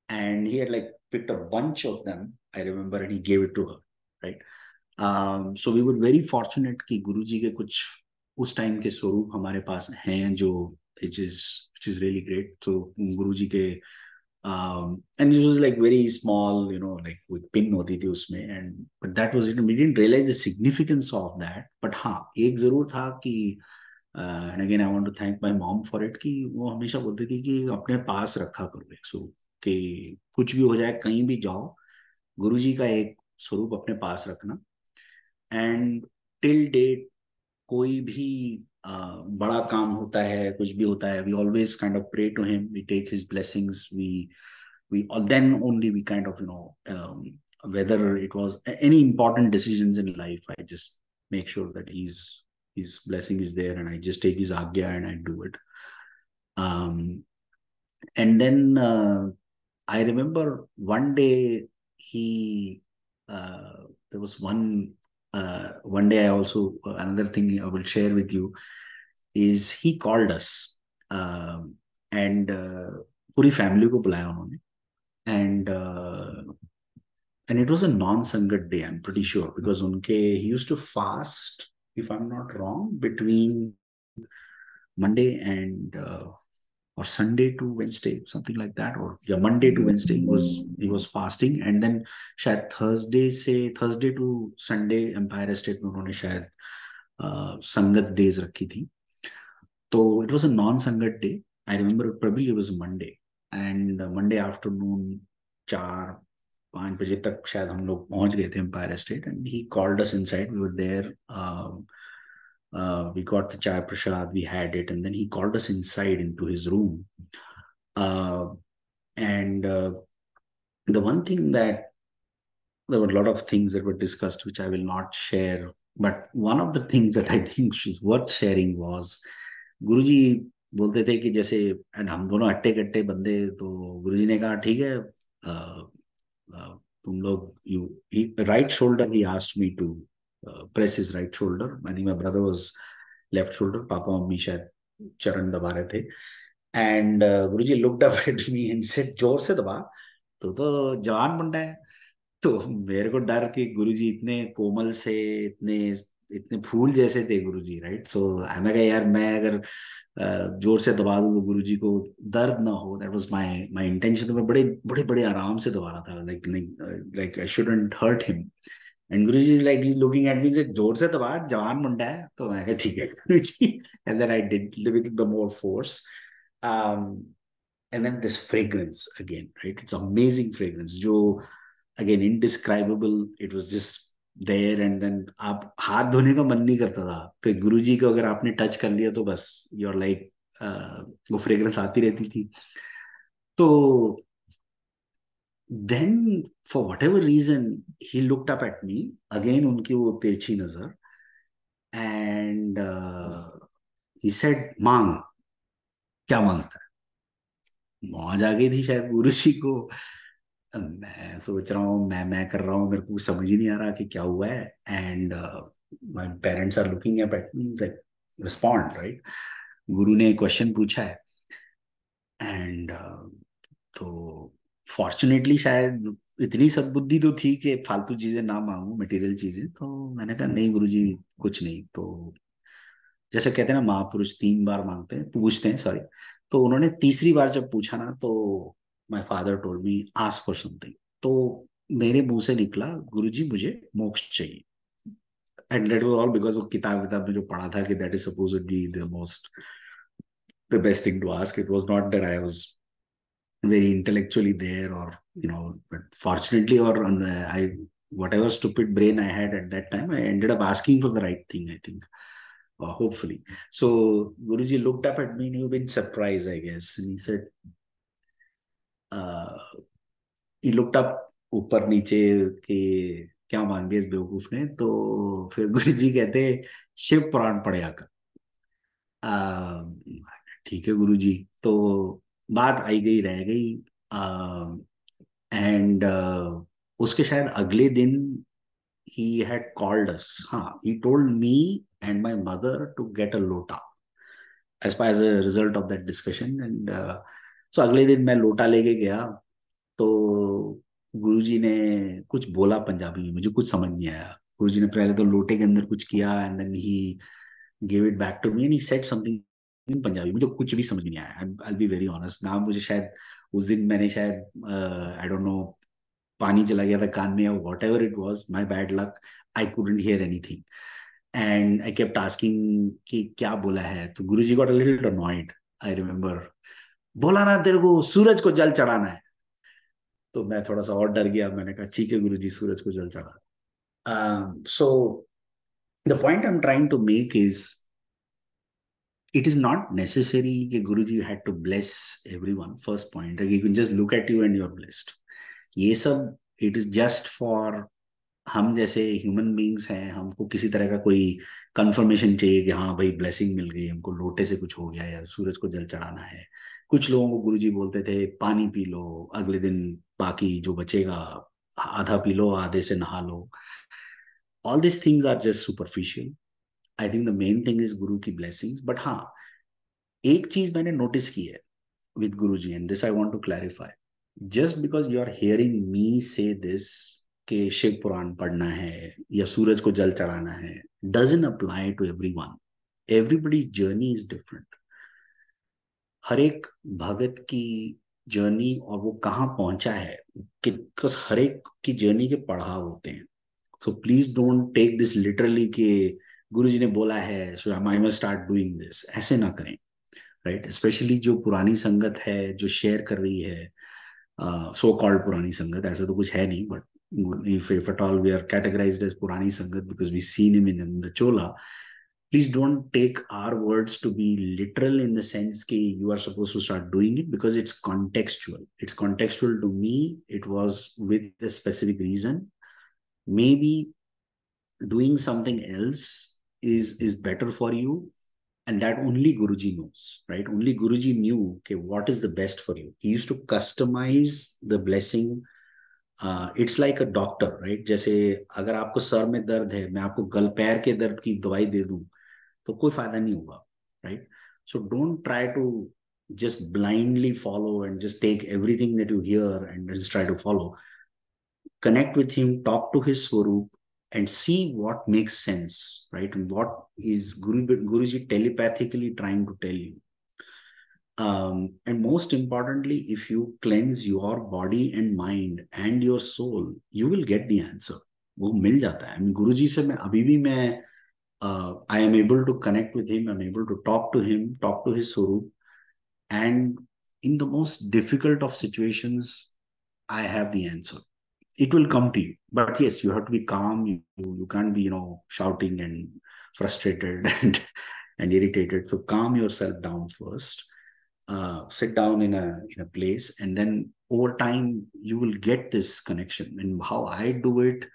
And he had like picked a bunch of them, I remember, and he gave it to her, right? So we were very fortunate कि गुरुजी के कुछ उस time के स्वरूप हमारे पास हैं, जो which is really great. So गुरुजी के and it was like very small, like with pin होती थी उसमें, and but that was it. We didn't realize the significance of that. But हाँ, एक जरूर था कि and again I want to thank my mom for it, कि वो हमेशा बोलती थी कि अपने पास रखा करो एक स्वरूप, कि कुछ भी हो जाए, कहीं भी जाओ, गुरुजी का एक स्वरूप अपने पास रखना. एंड टिल डेट कोई भी बड़ा काम होता है, कुछ भी होता है, we always kind of pray to him, we take his blessings, we then only we kind of, whether it was any important decisions in life, I just make sure that his blessing is there, and I just take his agya and I do it. And then I remember one day there was one day I also, another thing I will share with you is he called us, and पूरी family को बुलाया उन्होंने. And it was a non-sangat day, I'm pretty sure, because unke he used to fast, if I'm not wrong, between Monday and or Sunday to Wednesday, something like that, or yeah, Monday to Wednesday he was fasting, and then शायद Thursday to Sunday Empire State में उन्होंने शायद संगत days रखी थी. तो it was a non-sangat day. I remember probably it was Monday, and Monday afternoon 4-5 बजे तक शायद हम लोग पहुंच गए थे Empire State, and he called us inside. We were there. We got the chai prasad, we had it, and then he called us inside into his room. And the one thing that there were a lot of things that were discussed which I will not share, but one of the things that I think is worth sharing was गुरुजी बोलते थे कि जैसे, and हम दोनों अट्टे कट्टे बंदे, तो गुरुजी ने कहा ठीक है, तुम लोग you right shoulder, he asked me to press his right shoulder. I think my brother was left shoulder. पापा मम्मी शायद चरण दबा रहे थे. And Guruji looked up at me and said, जोर से दबा, तो जवान मुंडा है. तो मेरे को डर कि गुरुजी इतने कोमल से, इतने इतने फूल जैसे थे गुरुजी, राइट. सो मैं कहा यार, मैं अगर जोर से दबा दूं तो गुरुजी को दर्द ना हो. That was my my intention. तो मैं बड़े बड़े बड़े आराम से दबा रहा था, like I shouldn't hurt him. And Guruji is like, he is looking at me, say जोर से दबा, जवान मुंडा है. तो मैं कहा ठीक है Guruji. And then I did with the more force. And then this fragrance again, right? It's amazing fragrance. जो again indescribable. It was just there, and then आप हाथ धोने का मन नहीं करता था. फिर गुरुजी को अगर आपने टच कर लिया तो बस you're like वो फ्रेग्रेंस आती रहती थी. तो then for whatever reason he looked up at me again, उनकी वो तिरछी नजर, and he said, मांग, क्या मांगता है. मौज आ गई थी शायद गुरुजी को. मैं सोच रहा हूँ, मैं कर रहा हूँ, मेरे को समझ ही नहीं आ रहा कि क्या हुआ है. And my parents are looking at me like, respond, right. Guru ने क्वेश्चन पूछा है. एंड तो फॉर्चुनेटली शायद इतनी सद्बुद्धि तो थी कि फालतू चीजें ना मांगू, मटेरियल चीजें. तो मैंने कहा नहीं गुरुजी, कुछ नहीं. तो जैसे कहते हैं ना, महापुरुष 3 बार मांगते हैं, पूछते हैं, सॉरी. तो उन्होंने तीसरी बार जब पूछा ना, तो my father told me, ask for something. तो मेरे मुंह से निकला, गुरुजी मुझे मोक्ष चाहिए. And that was all because वो किताब किताब में जो पढ़ा था कि that is suppose to be the most, the best thing to ask. It was not that I was very intellectually there, or but fortunately, or I, whatever stupid brain I had at that time, I ended up asking for the right thing, I think, hopefully. So Guruji looked up at me and he was been surprised, I guess, and he said, uh, he looked up ऊपर नीचे कि क्या मांग दिया इस बेवकूफ ने. तो फिर गुरुजी कहते, शिव पुराण पढ़े आकर. ठीक है गुरुजी. तो बात आई गई रह गई. एंड उसके शायद अगले दिन he had called us. हाँ, he told me and my mother to get a lota as far as a result of that discussion. And so अगले दिन मैं लोटा लेके गया. तो गुरुजी ने कुछ बोला पंजाबी में, मुझे कुछ समझ नहीं आया. गुरुजी ने पहले तो लोटे के अंदर कुछ किया, and then he gave it back to me and he said something in Punjabi. मुझे कुछ भी समझ नहीं आया. I'll be very honest. ना मुझे शायद उस दिन मैंने शायद I don't know, पानी चला गया था कान में, or whatever it was, my bad luck. I couldn't hear anything. And I kept asking कि क्या बोला है. तो गुरुजी got a little annoyed. I remember. बोला ना तेरे को सूरज को जल चढ़ाना है. तो मैं थोड़ा सा और डर गया. मैंने कहा ठीक है गुरुजी, सूरज को जल चढ़ा. So the point I'm trying to make is, it is not necessary that Guruji had to bless everyone. First point, like you can just look at you and you're blessed. ये सब, it is just for हम जैसे human beings हैं, हमको किसी तरह का कोई कंफर्मेशन चाहिए कि हाँ भाई ब्लेसिंग मिल गई हमको, लोटे से कुछ हो गया या सूरज को जल चढ़ाना है. कुछ लोगों को गुरुजी बोलते थे पानी पी लो, अगले दिन बाकी जो बचेगा आधा पी लो, आधे से नहा लो. All this things are just superficial. I think the main thing is Guru की ब्लेसिंग्स. बट हाँ, एक चीज मैंने नोटिस की है with Guruji, and this I want to clarify. Just because you are hearing me say this कि शिव पुराण पढ़ना है या सूरज को जल चढ़ाना है, doesn't apply to everyone. Everybody's journey is different. हर एक भगत की जर्नी और वो कहाँ पहुंचा है, कि हर एक की जर्नी के पड़ाव होते हैं. So please don't take this literally कि गुरुजी ने बोला है so I must start doing this. ऐसे ना करें, राइट? स्पेशली जो पुरानी संगत है जो शेयर कर रही है, सो कॉल्ड पुरानी संगत, ऐसा तो कुछ है नहीं, but if at all we are categorized as purani sangat because we seen him in the chola, please don't take our words to be literal in the sense that you are supposed to start doing it, because it's contextual. It's contextual to me. It was with a specific reason. Maybe doing something else is better for you, and that only Guruji knows, right? Only Guruji knew okay, what is the best for you. He used to customize the blessing. It's like a doctor, right? जैसे अगर आपको sir में दर्द है, मैं आपको गल पैर के दर्द की दवाई दे दूं तो कोई फायदा नहीं होगा, right? So don't try to just blindly follow and just take everything that you hear and just try to follow. Connect with him, talk to his swaroop, and see what makes sense, right? And what is Guruji telepathically trying to tell you. And most importantly, if you cleanse your body and mind and your soul, you will get the answer. वो मिल जाता है. I mean, गुरुजी से मैं अभी भी मैं I am able to connect with him. I'm able to talk to him, talk to his Swarup, and in the most difficult of situations, I have the answer. It will come to you, but yes, you have to be calm. You can't be shouting and frustrated and irritated. So calm yourself down first. Sit down in a place, and then over time you will get this connection. And how I do it,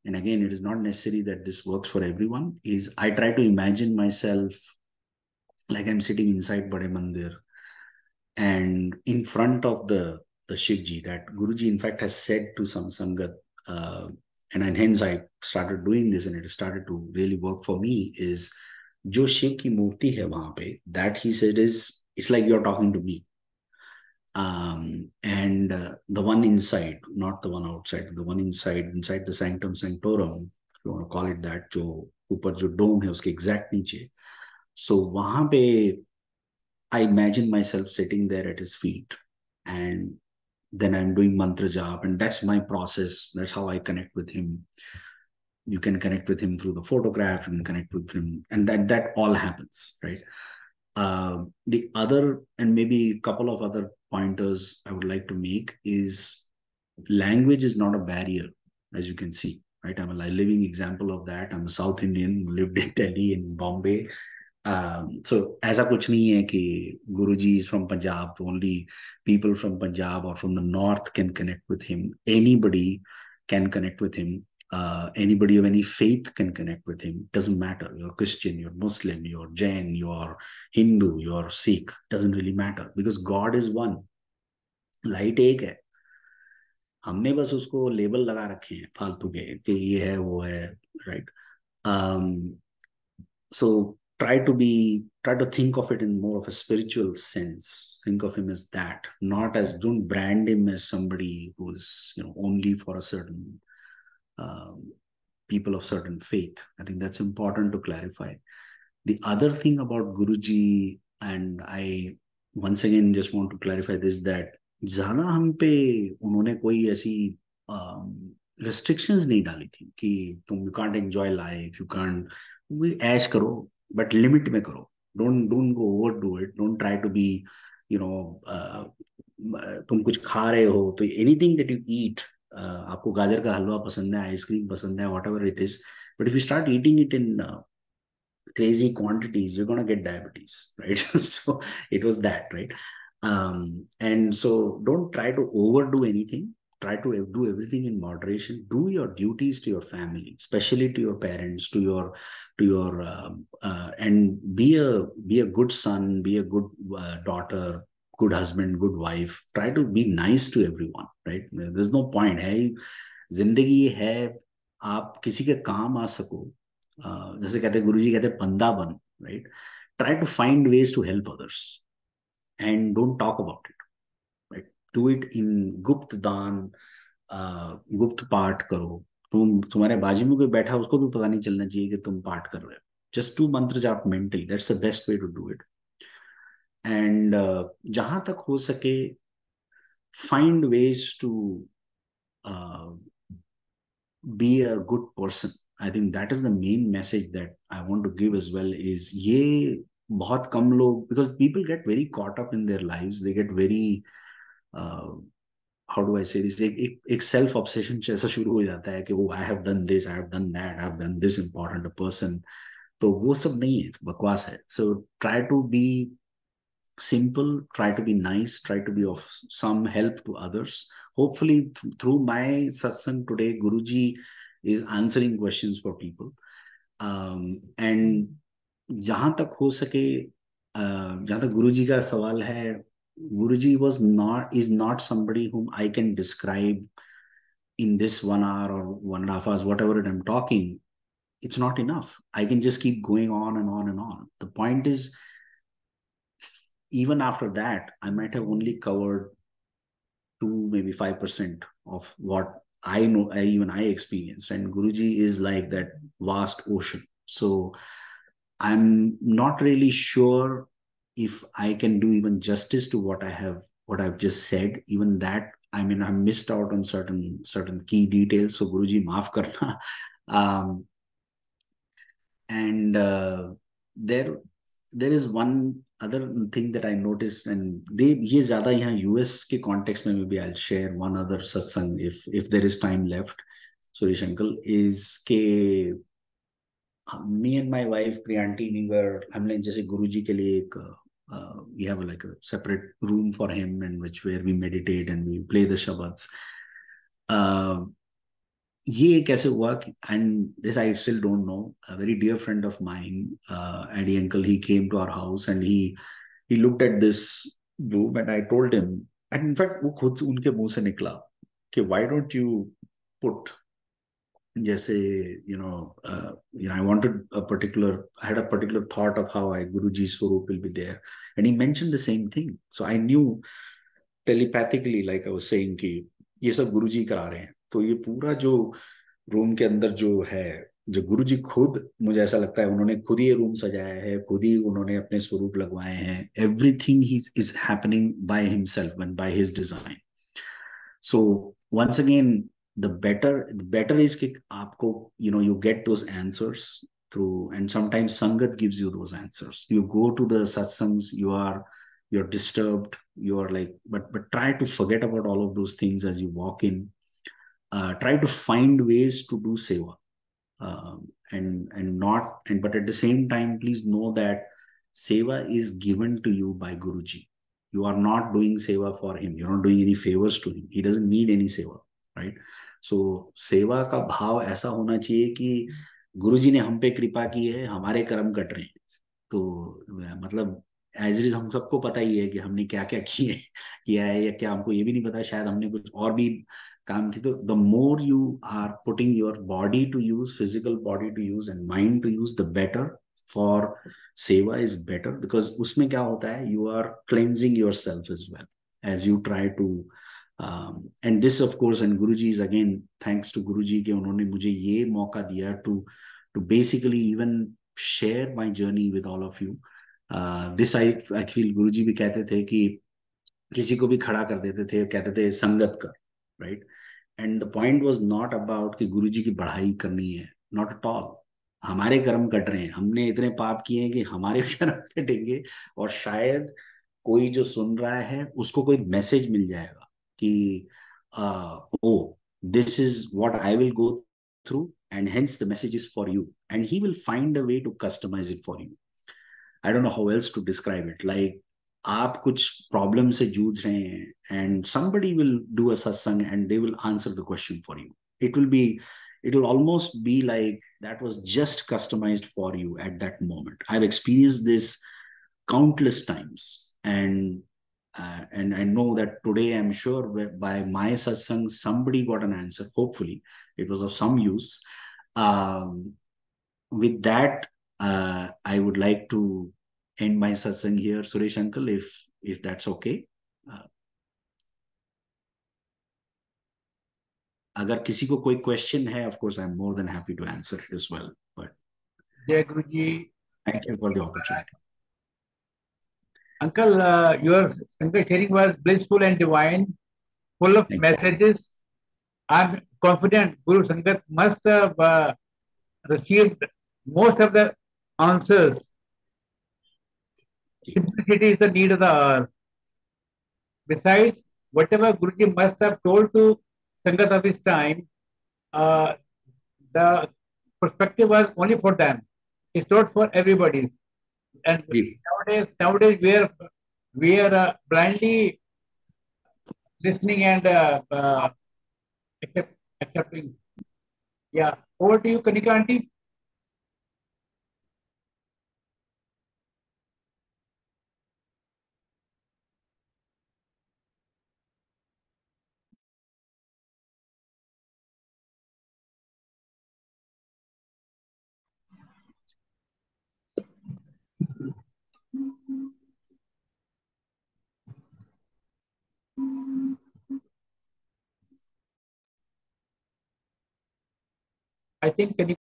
and again, it is not necessary that this works for everyone, is I try to imagine myself like I'm sitting inside Bade Mandir, and in front of the Shivji that Guruji in fact has said to some Sangat, and hence I started doing this and it started to really work for me, is जो शिव की मूर्ति है वहां पे, that he said is, it's like you're talking to me. And the one inside, not the one outside, the one inside the sanctum sanctorum, if you want to call it that, जो ऊपर जो डोम है उसके exact नीचे, so वहां पे I imagine myself sitting there at his feet, and then I'm doing mantra jap, and that's my process. That's how I connect with him. You can connect with him through the photograph, you can connect with him, and that all happens, right? The other, and maybe a couple of other pointers I would like to make is language is not a barrier, as you can see, right? I'm a living example of that. I'm a South Indian, lived in Delhi, in Bombay. So ऐसा कुछ नहीं है कि Guruji is from Punjab, only people from Punjab or from the north can connect with him. Anybody can connect with him. Anybody of any faith can connect with him. Doesn't matter. You're Christian, you're Muslim, you're Jain, you're Hindu, you're Sikh. Doesn't really matter because God is one. Light एक है, हमने बस उसको label लगा रखे हैं फालतू के कि ये है वो है, right? So try to think of it in more of a spiritual sense. Think of him as that, not as, don't brand him as somebody who's only for a certain people of certain faith. I think that's important to clarify. The other thing about Guruji, and I once again just want to clarify this, that ज्यादा हम पे उन्होंने कोई ऐसी restrictions नहीं डाली थी कि तुम you can't enjoy life, you can't, ऐश करो but limit में करो. Don't go overdo it. Don't try to be तुम कुछ खा रहे हो तो anything that you eat, आपको गाजर का हलवा पसंद है, आइसक्रीम पसंद है, whatever it is, but if you start eating it in crazy quantities, you're going to get diabetes, right? So it was that, right? And so don't try to overdo anything. Try to do everything in moderation. Do your duties to your family, especially to your parents, to your and be a good son, be a good daughter, good husband, good wife. Try to be nice to everyone, right? There's no point. है जिंदगी है, आप किसी के काम आ सको, जैसे कहते हैं गुरुजी कहते हैं बंदा बन, right? Try to find ways to help others. and don't talk about it, right? Do it in गुप्त दान, गुप्त पाठ करो। तुम्हारे बाजू में कोई बैठा उसको भी पता नहीं चलना चाहिए कि तुम पाठ कर रहे हो। Just to mantra jaap mentally, that's the best way to do it. And जहां तक हो सके, find ways to uh, be a good person. I think that is the main message that I want to give as well, is ये बहुत कम लोग, because people get very caught up in their lives, they get very uh, how do I say this, एक self obsession जैसा शुरू हो जाता है कि वो I have done this, I have done that, I have done this important a person। तो वो सब नहीं है, बकवास है। So try to be simple, try to be nice, try to be of some help to others. Hopefully, through my satsang today, Guruji is answering questions for people. And जहां तक हो सके, जहां तक गुरुजी का सवाल है, गुरुजी is not somebody whom I can describe in this 1 hour or 1.5 hours, whatever I'm talking. It's not enough. I can just keep going on and on and on. The point is, even after that, I might have only covered 2, maybe 5% of what I know, I experienced. And Guruji is like that vast ocean. So I'm not really sure if I can do even justice to what I've just said. Even that, I mean, I missed out on certain key details. So Guruji, maaf karna. Um, and there is one other thing that I noticed, and ये ज़्यादा यहाँ US के context में, maybe I'll share one other satsang if there is time left, Suresh uncle, is के me and my wife Priyanti, हमने जैसे गुरुजी के लिए एक we have like a separate room for him, and where we meditate and we play the shabads. ये कैसे हुआ, and this I still don't know. A very dear friend of mine, Eddie uncle, he came to our house and he looked at this room, and I told him, and in fact वो खुद उनके मुंह से निकला कि why don't you put, जैसे I had a particular thought of how Guruji Swarup will be there, and he mentioned the same thing. So I knew telepathically, like I was saying, कि ये सब गुरुजी करा रहे हैं। तो ये पूरा जो रूम के अंदर जो है, जो गुरुजी खुद, मुझे ऐसा लगता है उन्होंने खुद ही ये रूम सजाया है, खुद ही उन्होंने अपने स्वरूप लगवाए हैं। Everything is happening by himself and by his design. So once again, the better is कि आपको you get those answers through, and sometimes sangat gives you those answers. You go to the satsangs, you're disturbed, you're like, but try to forget about all of those things as you walk in. Try to find ways to do seva, and not, and but at the same time, please know that seva is given to you by Guruji. You are not doing seva for him, you're not doing any favors to him, he doesn't need any seva, right? So सेवा का भाव ऐसा होना चाहिए कि गुरुजी ने हम पे कृपा की है, हमारे कर्म कट रहे हैं। तो मतलब एज इट इज हम सबको पता ही है कि हमने क्या क्या किया है, या क्या हमको ये भी नहीं पता, शायद हमने कुछ और भी काम की। तो the more you are putting your body to use, physical body to use and mind to use, the better for seva is better. Because उसमें क्या होता है, you are cleansing yourself as well as you try to, and this of course, and Guruji is again, thanks to Guruji कि उन्होंने मुझे ये मौका दिया to basically even share my journey with all of you. This I feel Guruji भी कहते थे कि किसी को भी खड़ा कर देते थे, कहते थे संगत कर, right? And the point was not about कि गुरुजी की बढ़ाई करनी है, not at all. हमारे कर्म कट रहे हैं, हमने इतने पाप किए हैं कि हमारे कर्म कटेंगे, और शायद कोई जो सुन रहा है उसको कोई मैसेज मिल जाएगा कि ओ, this is what I will go through, and hence the message is for you, and he will find a way to customize it for you. I don't know how else to describe it. Like, आप कुछ problem से जूझ रहे हैं, and somebody will do a satsang and they will answer the question for you. It will almost be like that was just customized for you at that moment. I've experienced this countless times, and I know that today, I'm sure by my satsang somebody got an answer. Hopefully it was of some use. With that, I would like to end my satsang here. Suresh uncle, if if that's okay. अगर किसी को कोई question है, of course I'm more than happy to answer it as well. But Jai Guruji. thank you for the opportunity. Uncle, your Sangat sharing was blissful and divine, full of messages. I'm confident Guru Sangat must have received most of the answers. Simplicity is the need of the hour. Besides, whatever Guruji must have told to Sangat of his time, uh, the perspective was only for them. It's not for everybody. And nowadays we are blindly listening and accepting. Yeah. Over to you, Kanika Auntie. I think Kanika